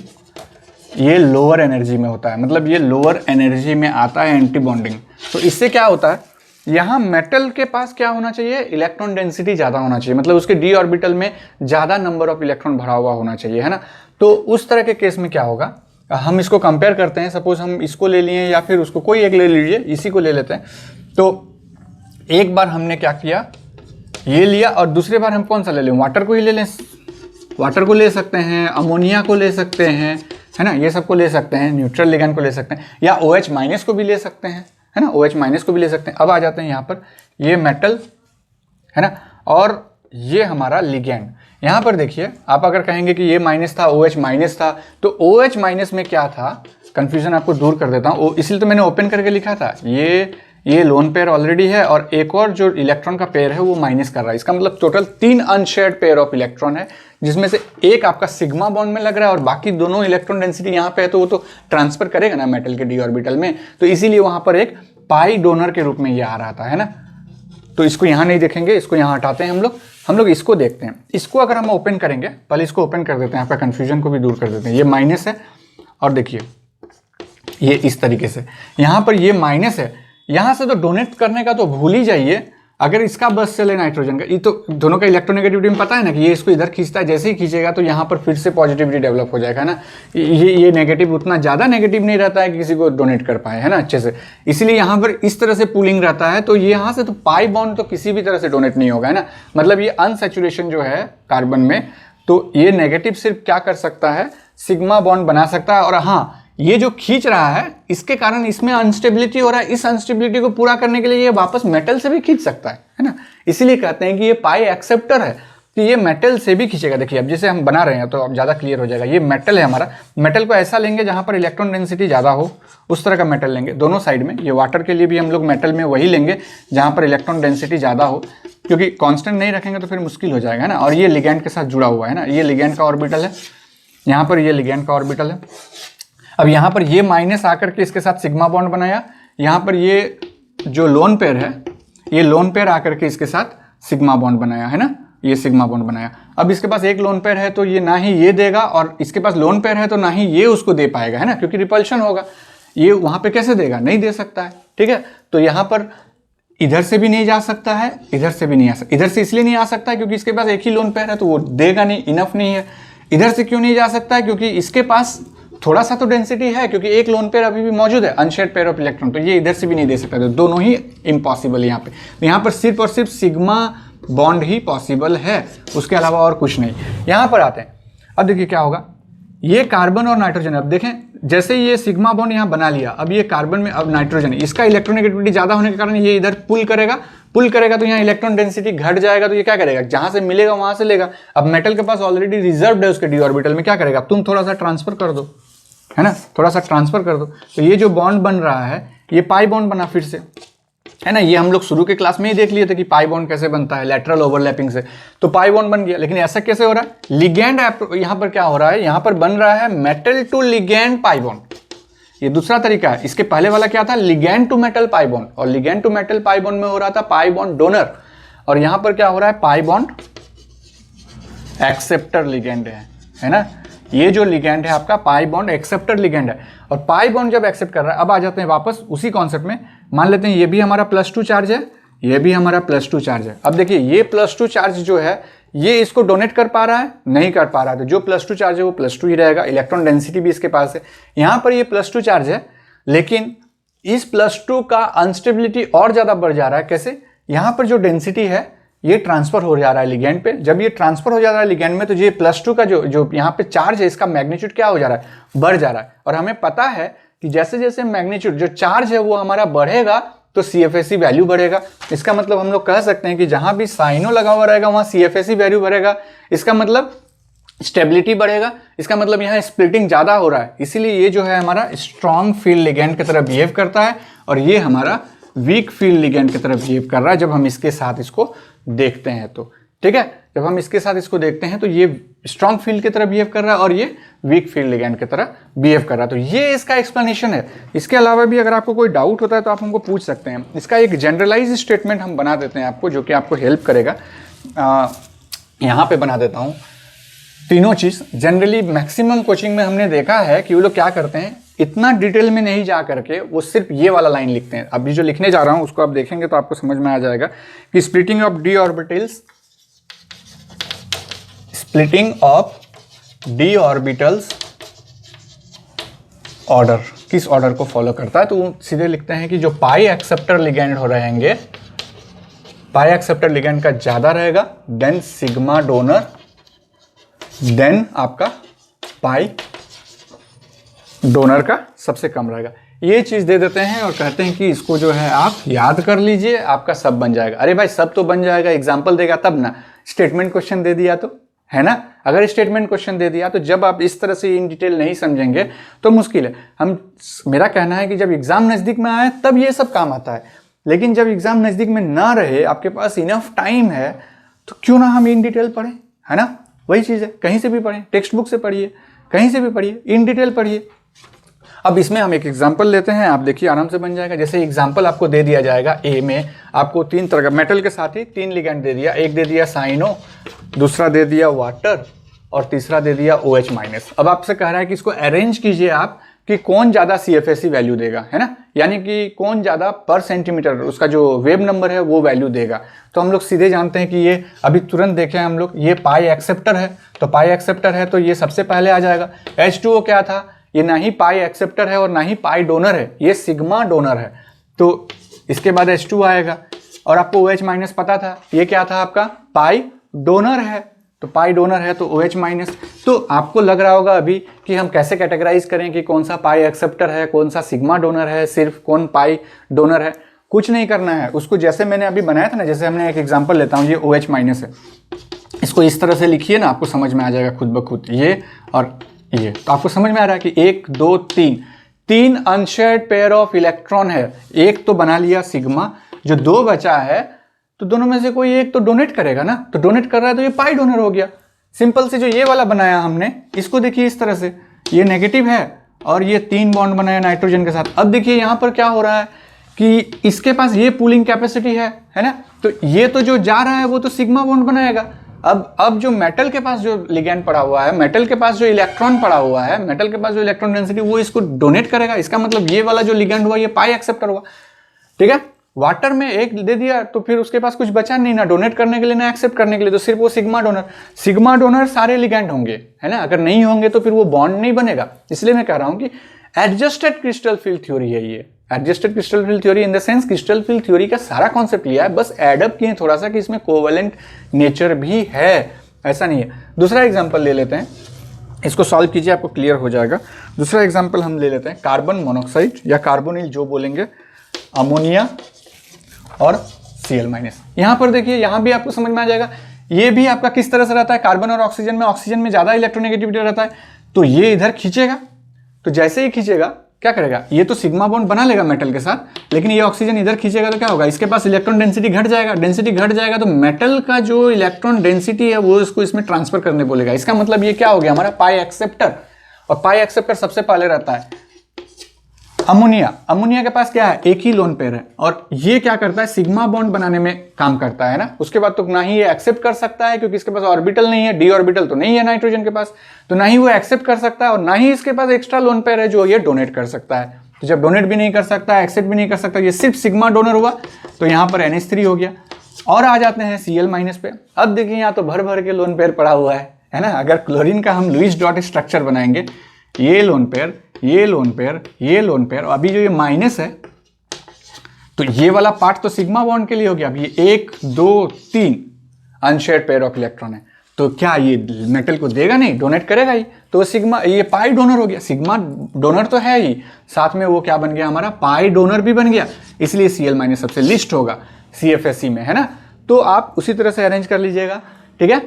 ये लोअर एनर्जी में होता है, मतलब ये लोअर एनर्जी में आता है एंटी बॉन्डिंग। तो इससे क्या होता है, यहाँ मेटल के पास क्या होना चाहिए, इलेक्ट्रॉन डेंसिटी ज़्यादा होना चाहिए, मतलब उसके डी ऑर्बिटल में ज़्यादा नंबर ऑफ इलेक्ट्रॉन भरा हुआ होना चाहिए, है ना। तो उस तरह के केस में क्या होगा, हम इसको कंपेयर करते हैं, सपोज हम इसको ले लिए या फिर उसको, कोई एक ले लीजिए, इसी को ले लेते हैं। तो एक बार हमने क्या किया, ये लिया, और दूसरी बार हम कौन सा ले लें, वाटर को ही ले लें, वाटर को ले सकते हैं, अमोनिया को ले सकते हैं, है ना, ये सब को ले सकते हैं, न्यूट्रल लिगैंड को ले सकते हैं, या OH माइनस को भी ले सकते हैं, है ना, OH माइनस को भी ले सकते हैं। अब आ जाते हैं यहाँ पर, ये मेटल है ना, और ये हमारा लिगैंड। यहाँ पर देखिए, आप अगर कहेंगे कि ये माइनस था, OH माइनस था, तो OH माइनस में क्या था, कंफ्यूजन आपको दूर कर देता हूँ, इसलिए तो मैंने ओपन करके लिखा था, ये लोन पेयर ऑलरेडी है और एक और जो इलेक्ट्रॉन का पेयर है वो माइनस कर रहा है। इसका मतलब total 3 unshared pair of electron है, जिसमें से एक आपका सिग्मा बॉन्ड में लग रहा है और बाकी दोनों इलेक्ट्रॉन डेंसिटी यहाँ पे है, तो वो तो ट्रांसफर करेगा ना मेटल के डी ऑर्बिटल में, तो इसीलिए वहां पर एक पाई डोनर के रूप में ये आ रहा था, है ना। तो इसको यहाँ नहीं देखेंगे, इसको यहाँ हटाते हैं हम लोग इसको देखते हैं। इसको अगर हम ओपन करेंगे, पहले इसको ओपन कर देते हैं, आपका कंफ्यूजन को भी दूर कर देते हैं। ये माइनस है और देखिए ये इस तरीके से यहाँ पर ये माइनस है, यहाँ से तो डोनेट करने का तो भूल ही जाइए। अगर इसका बस चले नाइट्रोजन का, ये तो दोनों का इलेक्ट्रोनेगेटिविटी में पता है ना कि ये इसको इधर खींचता है, जैसे ही खींचेगा तो यहाँ पर फिर से पॉजिटिविटी डेवलप हो जाएगा ना। ये नेगेटिव उतना ज़्यादा नेगेटिव नहीं रहता है कि किसी को डोनेट कर पाए, है ना, अच्छे से। इसीलिए यहाँ पर इस तरह से पूलिंग रहता है, तो यहाँ से तो पाई बॉन्ड तो किसी भी तरह से डोनेट नहीं होगा, है ना। मतलब ये अनसैचुरेशन जो है कार्बन में, तो ये नेगेटिव सिर्फ क्या कर सकता है, सिग्मा बॉन्ड बना सकता है। और हाँ, ये जो खींच रहा है इसके कारण इसमें अनस्टेबिलिटी हो रहा है, इस अनस्टेबिलिटी को पूरा करने के लिए ये वापस मेटल से भी खींच सकता है ना। इसीलिए कहते हैं कि ये पाई एक्सेप्टर है, कि ये मेटल से भी खींचेगा। देखिए अब जैसे हम बना रहे हैं तो अब ज़्यादा क्लियर हो जाएगा। ये मेटल है हमारा, मेटल को ऐसा लेंगे जहाँ पर इलेक्ट्रॉन डेंसिटी ज़्यादा हो, उस तरह का मेटल लेंगे दोनों साइड में। ये वाटर के लिए भी हम लोग मेटल में वही लेंगे जहाँ पर इलेक्ट्रॉन डेंसिटी ज़्यादा हो, क्योंकि कांस्टेंट नहीं रखेंगे तो फिर मुश्किल हो जाएगा, है ना। और ये लिगैंड के साथ जुड़ा हुआ है ना, ये लिगैंड का ऑर्बिटल है, यहाँ पर ये लिगैंड का ऑर्बिटल है। अब यहाँ पर ये माइनस आकर के इसके साथ सिग्मा बॉन्ड बनाया, यहाँ पर ये जो लोन पेयर है, ये लोन पेयर आकर के इसके साथ सिग्मा बॉन्ड बनाया, है ना, ये सिग्मा बॉन्ड बनाया। अब इसके पास एक लोन पेयर है तो ये ना ही ये देगा, और इसके पास लोन पेयर है तो ना ही ये उसको दे पाएगा, है ना, क्योंकि रिपल्शन होगा। ये वहाँ पे कैसे देगा, नहीं दे सकता है, ठीक है। तो यहाँ पर इधर से भी नहीं जा सकता है, इधर से भी नहीं आ सकता। इधर से इसलिए नहीं आ सकता है क्योंकि इसके पास एक ही लोन पेयर है तो वो देगा नहीं, इनफ नहीं है। इधर से क्यों नहीं जा सकता है, क्योंकि इसके पास थोड़ा सा तो डेंसिटी है, क्योंकि एक लोन पेयर अभी भी मौजूद है, अनशेयर्ड पेयर ऑफ इलेक्ट्रॉन, तो ये इधर से भी नहीं दे सकता। तो दोनों ही इम्पॉसिबल है यहाँ पे। तो यहाँ पर सिर्फ और सिर्फ सिग्मा बॉन्ड ही पॉसिबल है, उसके अलावा और कुछ नहीं। यहाँ पर आते हैं, अब देखिए क्या होगा, ये कार्बन और नाइट्रोजन, अब देखें जैसे ये सिग्मा बॉन्ड यहाँ बना लिया, अब ये कार्बन में अब नाइट्रोजन, इसका इलेक्ट्रोनेगेटिविटी ज़्यादा होने के कारण ये इधर पुल करेगा तो यहाँ इलेक्ट्रॉन डेंसिटी घट जाएगा, तो ये क्या करेगा, जहाँ से मिलेगा वहाँ से लेगा। अब मेटल के पास ऑलरेडी रिजर्व्ड है उसके डी ऑर्बिटल में, क्या करेगा, तुम थोड़ा सा ट्रांसफर कर दो, है ना, थोड़ा सा ट्रांसफर कर दो। तो ये जो बॉन्ड बन रहा है ये पाई बॉन्ड बना फिर से, है ना। ये हम लोग शुरू के क्लास में ही देख लिए थे कि पाई बॉन्ड कैसे बनता है, लेटरल ओवरलैपिंग से, तो पाई बॉन्ड बन गया। लेकिन ऐसा कैसे हो रहा है, लिगैंड यहाँ पर क्या हो रहा है, यहाँ पर बन रहा है metal to ligand pi bond. ये दूसरा तरीका है। इसके पहले वाला क्या था, ligand to metal pi bond, और ligand to metal pi bond में हो रहा था पाई बॉन्ड डोनर, और यहां पर क्या हो रहा है, पाई बॉन्ड एक्सेप्टर लिगैंड है ना। ये जो लिगैंड है आपका पाई बॉन्ड एक्सेप्टर लिगैंड है, और पाई बॉन्ड जब एक्सेप्ट कर रहा है, अब आ जाते हैं वापस उसी कॉन्सेप्ट में। मान लेते हैं ये भी हमारा +2 चार्ज है, ये भी हमारा +2 चार्ज है। अब देखिए ये +2 चार्ज जो है ये इसको डोनेट कर पा रहा है, नहीं कर पा रहा है, तो जो +2 चार्ज है वो +2 ही रहेगा। इलेक्ट्रॉन डेंसिटी भी इसके पास है, यहां पर ये +2 चार्ज है, लेकिन इस +2 का अनस्टेबिलिटी और ज्यादा बढ़ जा रहा है। कैसे, यहां पर जो डेंसिटी है ये ट्रांसफर हो जा रहा है लिगैंड पे। जब ये ट्रांसफर हो जा रहा है लिगैंड में, तो ये +2 का जो यहाँ पे चार्ज है, इसका मैग्नीट्यूड क्या हो जा रहा है, बढ़ जा रहा है। और हमें पता है कि जैसे जैसे मैग्नीट्यूड जो चार्ज है वो हमारा बढ़ेगा तो CFSE वैल्यू बढ़ेगा। इसका मतलब हम लोग कह सकते हैं कि जहां भी साइनो लगा हुआ रहेगा वहां CFSE वैल्यू बढ़ेगा, इसका मतलब स्टेबिलिटी बढ़ेगा, इसका मतलब यहाँ स्प्लिटिंग ज्यादा हो रहा है। इसीलिए ये जो है हमारा स्ट्रॉन्ग फील्ड लिगैंड की तरह बिहेव करता है, और ये हमारा वीक फील्ड लिगैंड की तरह बिहेव कर रहा है जब हम इसके साथ इसको देखते हैं तो, ठीक है। जब हम इसके साथ इसको देखते हैं तो ये स्ट्रॉन्ग फील्ड की तरह बिहेव कर रहा है और ये वीक फील्ड लिगैंड की तरह बिहेव कर रहा है। तो ये इसका एक्सप्लेनेशन है। इसके अलावा भी अगर आपको कोई डाउट होता है तो आप हमको पूछ सकते हैं। इसका एक जनरलाइज स्टेटमेंट हम बना देते हैं आपको, जो कि आपको हेल्प करेगा। यहाँ पे बना देता हूँ तीनों चीज़। जनरली मैक्सिमम कोचिंग में हमने देखा है कि वो लोग क्या करते हैं, इतना डिटेल में नहीं जा करके वो सिर्फ ये वाला लाइन लिखते हैं। अभी जो लिखने जा रहा हूँ उसको आप देखेंगे तो आपको समझ में आ जाएगा कि splitting of D orbitals, splitting of D orbitals order किस ऑर्डर को फॉलो करता है। तो वो सीधे लिखते हैं कि जो पाई एक्सेप्टर लिगैंड हो रहेंगे, पाई एक्सेप्टर लिगैंड का ज्यादा रहेगा, देन सिग्मा डोनर, देन आपका पाई डोनर का सबसे कम रहेगा। ये चीज दे देते हैं और कहते हैं कि इसको जो है आप याद कर लीजिए, आपका सब बन जाएगा। अरे भाई सब तो बन जाएगा, एग्जाम्पल देगा तब ना, स्टेटमेंट क्वेश्चन दे दिया तो, है ना। अगर स्टेटमेंट क्वेश्चन दे दिया तो जब आप इस तरह से इन डिटेल नहीं समझेंगे तो मुश्किल है। मेरा कहना है कि जब एग्जाम नजदीक में आए तब ये सब काम आता है। लेकिन जब एग्जाम नज़दीक में ना रहे, आपके पास इनफ टाइम है, तो क्यों ना हम इन डिटेल पढ़ें, है ना। वही चीज़ है, कहीं से भी पढ़ें, टेक्स्ट बुक से पढ़िए, कहीं से भी पढ़िए, इन डिटेल पढ़िए। अब इसमें हम एक एग्जाम्पल लेते हैं, आप देखिए आराम से बन जाएगा। जैसे एग्जाम्पल आपको दे दिया जाएगा, ए में आपको 3 तरह का मेटल के साथ ही 3 लिगेंड दे दिया, एक दे दिया साइनो, दूसरा दे दिया वाटर और तीसरा दे दिया OH-। अब आपसे कह रहा है कि इसको अरेंज कीजिए आप कि कौन ज़्यादा CFSE वैल्यू देगा, है ना, यानी कि कौन ज़्यादा पर सेंटीमीटर उसका जो वेव नंबर है वो वैल्यू देगा। तो हम लोग सीधे जानते हैं कि ये अभी तुरंत देखें हम लोग, ये पाई एक्सेप्टर है, तो पाई एक्सेप्टर है तो ये सबसे पहले आ जाएगा। H2O क्या था, ये ना ही पाई एक्सेप्टर है और ना ही पाई डोनर है, ये सिग्मा डोनर है, तो इसके बाद H2 आएगा। और आपको OH- पता था, ये क्या था आपका पाई डोनर है, तो पाई डोनर है तो OH-। तो आपको लग रहा होगा अभी कि हम कैसे कैटेगराइज करें कि कौन सा पाई एक्सेप्टर है, कौन सा सिग्मा डोनर है, सिर्फ कौन पाई डोनर है। कुछ नहीं करना है उसको, जैसे मैंने अभी बनाया था ना, जैसे हमने एक एग्जांपल लेता हूँ, ये OH- है, इसको इस तरह से लिखिए ना, आपको समझ में आ जाएगा खुद ब खुद, ये और ये। तो आपको समझ में आ रहा है कि 1 2 3 अनशेयर्ड पेयर ऑफ इलेक्ट्रॉन है, एक तो बना लिया सिग्मा, जो 2 बचा है तो दोनों में से कोई एक तो डोनेट करेगा ना, तो डोनेट कर रहा है तो ये पाई डोनर हो गया। सिंपल से जो ये वाला बनाया हमने, इसको देखिए इस तरह से, ये नेगेटिव है और ये 3 बॉन्ड बनाया नाइट्रोजन के साथ। अब देखिए यहाँ पर क्या हो रहा है कि इसके पास ये पूलिंग कैपेसिटी है ना, तो ये तो जो जा रहा है वो तो सिग्मा बॉन्ड बनाएगा। अब जो मेटल के पास जो लिगेंड पड़ा हुआ है, मेटल के पास जो इलेक्ट्रॉन पड़ा हुआ है, मेटल के पास जो इलेक्ट्रॉन डेंसिटी, वो इसको डोनेट करेगा। इसका मतलब ये वाला जो लिगेंड हुआ ये पाई एक्सेप्टर हुआ, ठीक है। वाटर में एक दे दिया तो फिर उसके पास कुछ बचा नहीं, ना डोनेट करने के लिए ना एक्सेप्ट करने के लिए, तो सिर्फ वो सिग्मा डोनर। सिग्मा डोनर सारे लिगेंड होंगे, है ना, अगर नहीं होंगे तो फिर वो बॉन्ड नहीं बनेगा। इसलिए मैं कह रहा हूं कि एडजस्टेड क्रिस्टल फील्ड थ्योरी है ये। Adjusted crystal field theory in the sense crystal field theory का सारा कॉन्सेप्ट लिया है, बस एडअप किए थोड़ा सा कि इसमें कोवेलेंट नेचर भी है, ऐसा नहीं है। दूसरा एग्जांपल ले लेते हैं, इसको सॉल्व कीजिए आपको क्लियर हो जाएगा। दूसरा एग्जांपल हम ले लेते हैं कार्बन मोनोक्साइड या कार्बोनिल जो बोलेंगे, अमोनिया और Cl-। यहां पर देखिए, यहां भी आपको समझ में आ जाएगा, ये भी आपका किस तरह से रहता है, कार्बन और ऑक्सीजन में ज्यादा इलेक्ट्रोनेगेटिविटी रहता है, तो ये इधर खींचेगा, तो जैसे ही खींचेगा क्या करेगा, ये तो सिग्मा बॉन्ड बना लेगा मेटल के साथ, लेकिन ये ऑक्सीजन इधर खींचेगा तो क्या होगा, इसके पास इलेक्ट्रॉन डेंसिटी घट जाएगा। डेंसिटी घट जाएगा तो मेटल का जो इलेक्ट्रॉन डेंसिटी है वो इसको इसमें ट्रांसफर करने बोलेगा। इसका मतलब ये क्या हो गया हमारा पाई एक्सेप्टर, और पाई एक्सेप्टर सबसे पहले रहता है अमोनिया। अमोनिया के पास क्या है, एक ही लोन पेयर है, और ये क्या करता है, सिग्मा बॉन्ड बनाने में काम करता है ना। उसके बाद तो ना ही ये एक्सेप्ट कर सकता है क्योंकि इसके पास ऑर्बिटल नहीं है, डी ऑर्बिटल तो नहीं है नाइट्रोजन के पास, तो ना ही वो एक्सेप्ट कर सकता है और ना ही इसके पास एक्स्ट्रा लोन पेयर है जो ये डोनेट कर सकता है। तो जब डोनेट भी नहीं कर सकता, एक्सेप्ट भी नहीं कर सकता, ये सिर्फ सिग्मा डोनर हुआ, तो यहाँ पर NH3 हो गया। और आ जाते हैं Cl- पे। अब देखिए यहाँ तो भर भर के लोन पेयर पड़ा हुआ है ना। अगर क्लोरीन का हम लुईस डॉट स्ट्रक्चर बनाएंगे, ये लोन पेयर, ये लोन पेयर, ये लोन पेयर, अभी जो ये माइनस है तो ये वाला पार्ट तो सिग्मा बॉन्ड के लिए हो गया। अब ये 1 2 3 अनशेयर्ड पेयर ऑफ इलेक्ट्रॉन है, तो क्या ये मेटल को देगा नहीं, डोनेट करेगा ही, तो सिग्मा, ये पाई डोनर हो गया। सिग्मा डोनर तो है ही, साथ में वो क्या बन गया हमारा, पाई डोनर भी बन गया, इसलिए Cl- सबसे लिस्ट होगा CFSE में, है ना। तो आप उसी तरह से अरेंज कर लीजिएगा, ठीक है।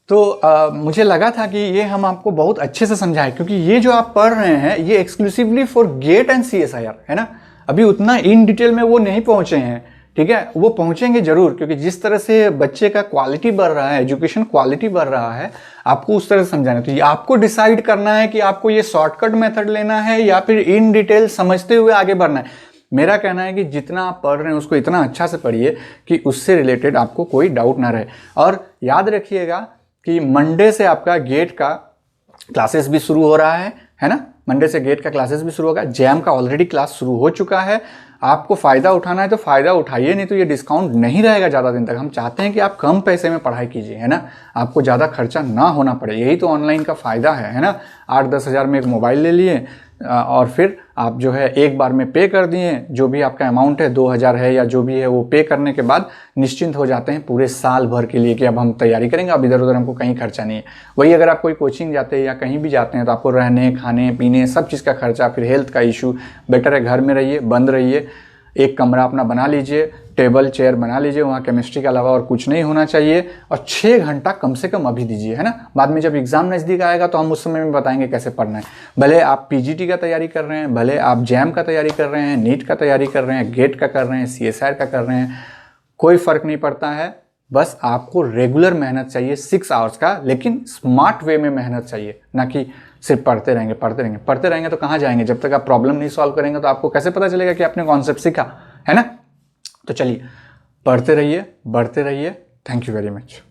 तो मुझे लगा था कि ये हम आपको बहुत अच्छे से समझाएं, क्योंकि ये जो आप पढ़ रहे हैं ये exclusively for GATE and CSIR, है ना। अभी उतना इन डिटेल में वो नहीं पहुंचे हैं, ठीक है, वो पहुंचेंगे जरूर, क्योंकि जिस तरह से बच्चे का क्वालिटी बढ़ रहा है, एजुकेशन क्वालिटी बढ़ रहा है, आपको उस तरह से समझाना। तो ये आपको डिसाइड करना है कि आपको ये शॉर्टकट मेथड लेना है या फिर इन डिटेल समझते हुए आगे बढ़ना है। मेरा कहना है कि जितना आप पढ़ रहे हैं उसको इतना अच्छा से पढ़िए कि उससे रिलेटेड आपको कोई डाउट ना रहे। और याद रखिएगा कि मंडे से आपका गेट का क्लासेस भी शुरू हो रहा है ना। मंडे से गेट का क्लासेस भी शुरू होगा। जैम का ऑलरेडी क्लास शुरू हो चुका है। आपको फ़ायदा उठाना है तो फ़ायदा उठाइए, नहीं तो ये डिस्काउंट नहीं रहेगा ज़्यादा दिन तक। हम चाहते हैं कि आप कम पैसे में पढ़ाई कीजिए, है ना, आपको ज़्यादा खर्चा ना होना पड़े। यही तो ऑनलाइन का फ़ायदा है ना। 8-10 हज़ार में एक मोबाइल ले लिए और फिर आप जो है एक बार में पे कर दिए, जो भी आपका अमाउंट है 2000 है या जो भी है, वो पे करने के बाद निश्चिंत हो जाते हैं पूरे साल भर के लिए कि अब हम तैयारी करेंगे, अब इधर उधर हमको कहीं खर्चा नहीं है। वही अगर आप कोई कोचिंग जाते हैं या कहीं भी जाते हैं तो आपको रहने खाने पीने सब चीज़ का खर्चा, फिर हेल्थ का इशू। बेटर है घर में रहिए, बंद रहिए, एक कमरा अपना बना लीजिए, टेबल चेयर बना लीजिए, वहाँ केमिस्ट्री के अलावा और कुछ नहीं होना चाहिए, और 6 घंटा कम से कम अभी दीजिए, है ना। बाद में जब एग्जाम नज़दीक आएगा तो हम उस समय में बताएंगे कैसे पढ़ना है। भले आप पीजीटी का तैयारी कर रहे हैं, भले आप जैम का तैयारी कर रहे हैं, नीट का तैयारी कर रहे हैं, गेट का कर रहे हैं, CSIR का कर रहे हैं, कोई फ़र्क नहीं पड़ता है। बस आपको रेगुलर मेहनत चाहिए 6 आवर्स का, लेकिन स्मार्ट वे में मेहनत चाहिए, ना कि सिर्फ पढ़ते रहेंगे पढ़ते रहेंगे पढ़ते रहेंगे। तो कहाँ जाएंगे? जब तक आप प्रॉब्लम नहीं सॉल्व करेंगे तो आपको कैसे पता चलेगा कि आपने कॉन्सेप्ट सीखा, है ना। तो चलिए, पढ़ते रहिए, बढ़ते रहिए। Thank you very much.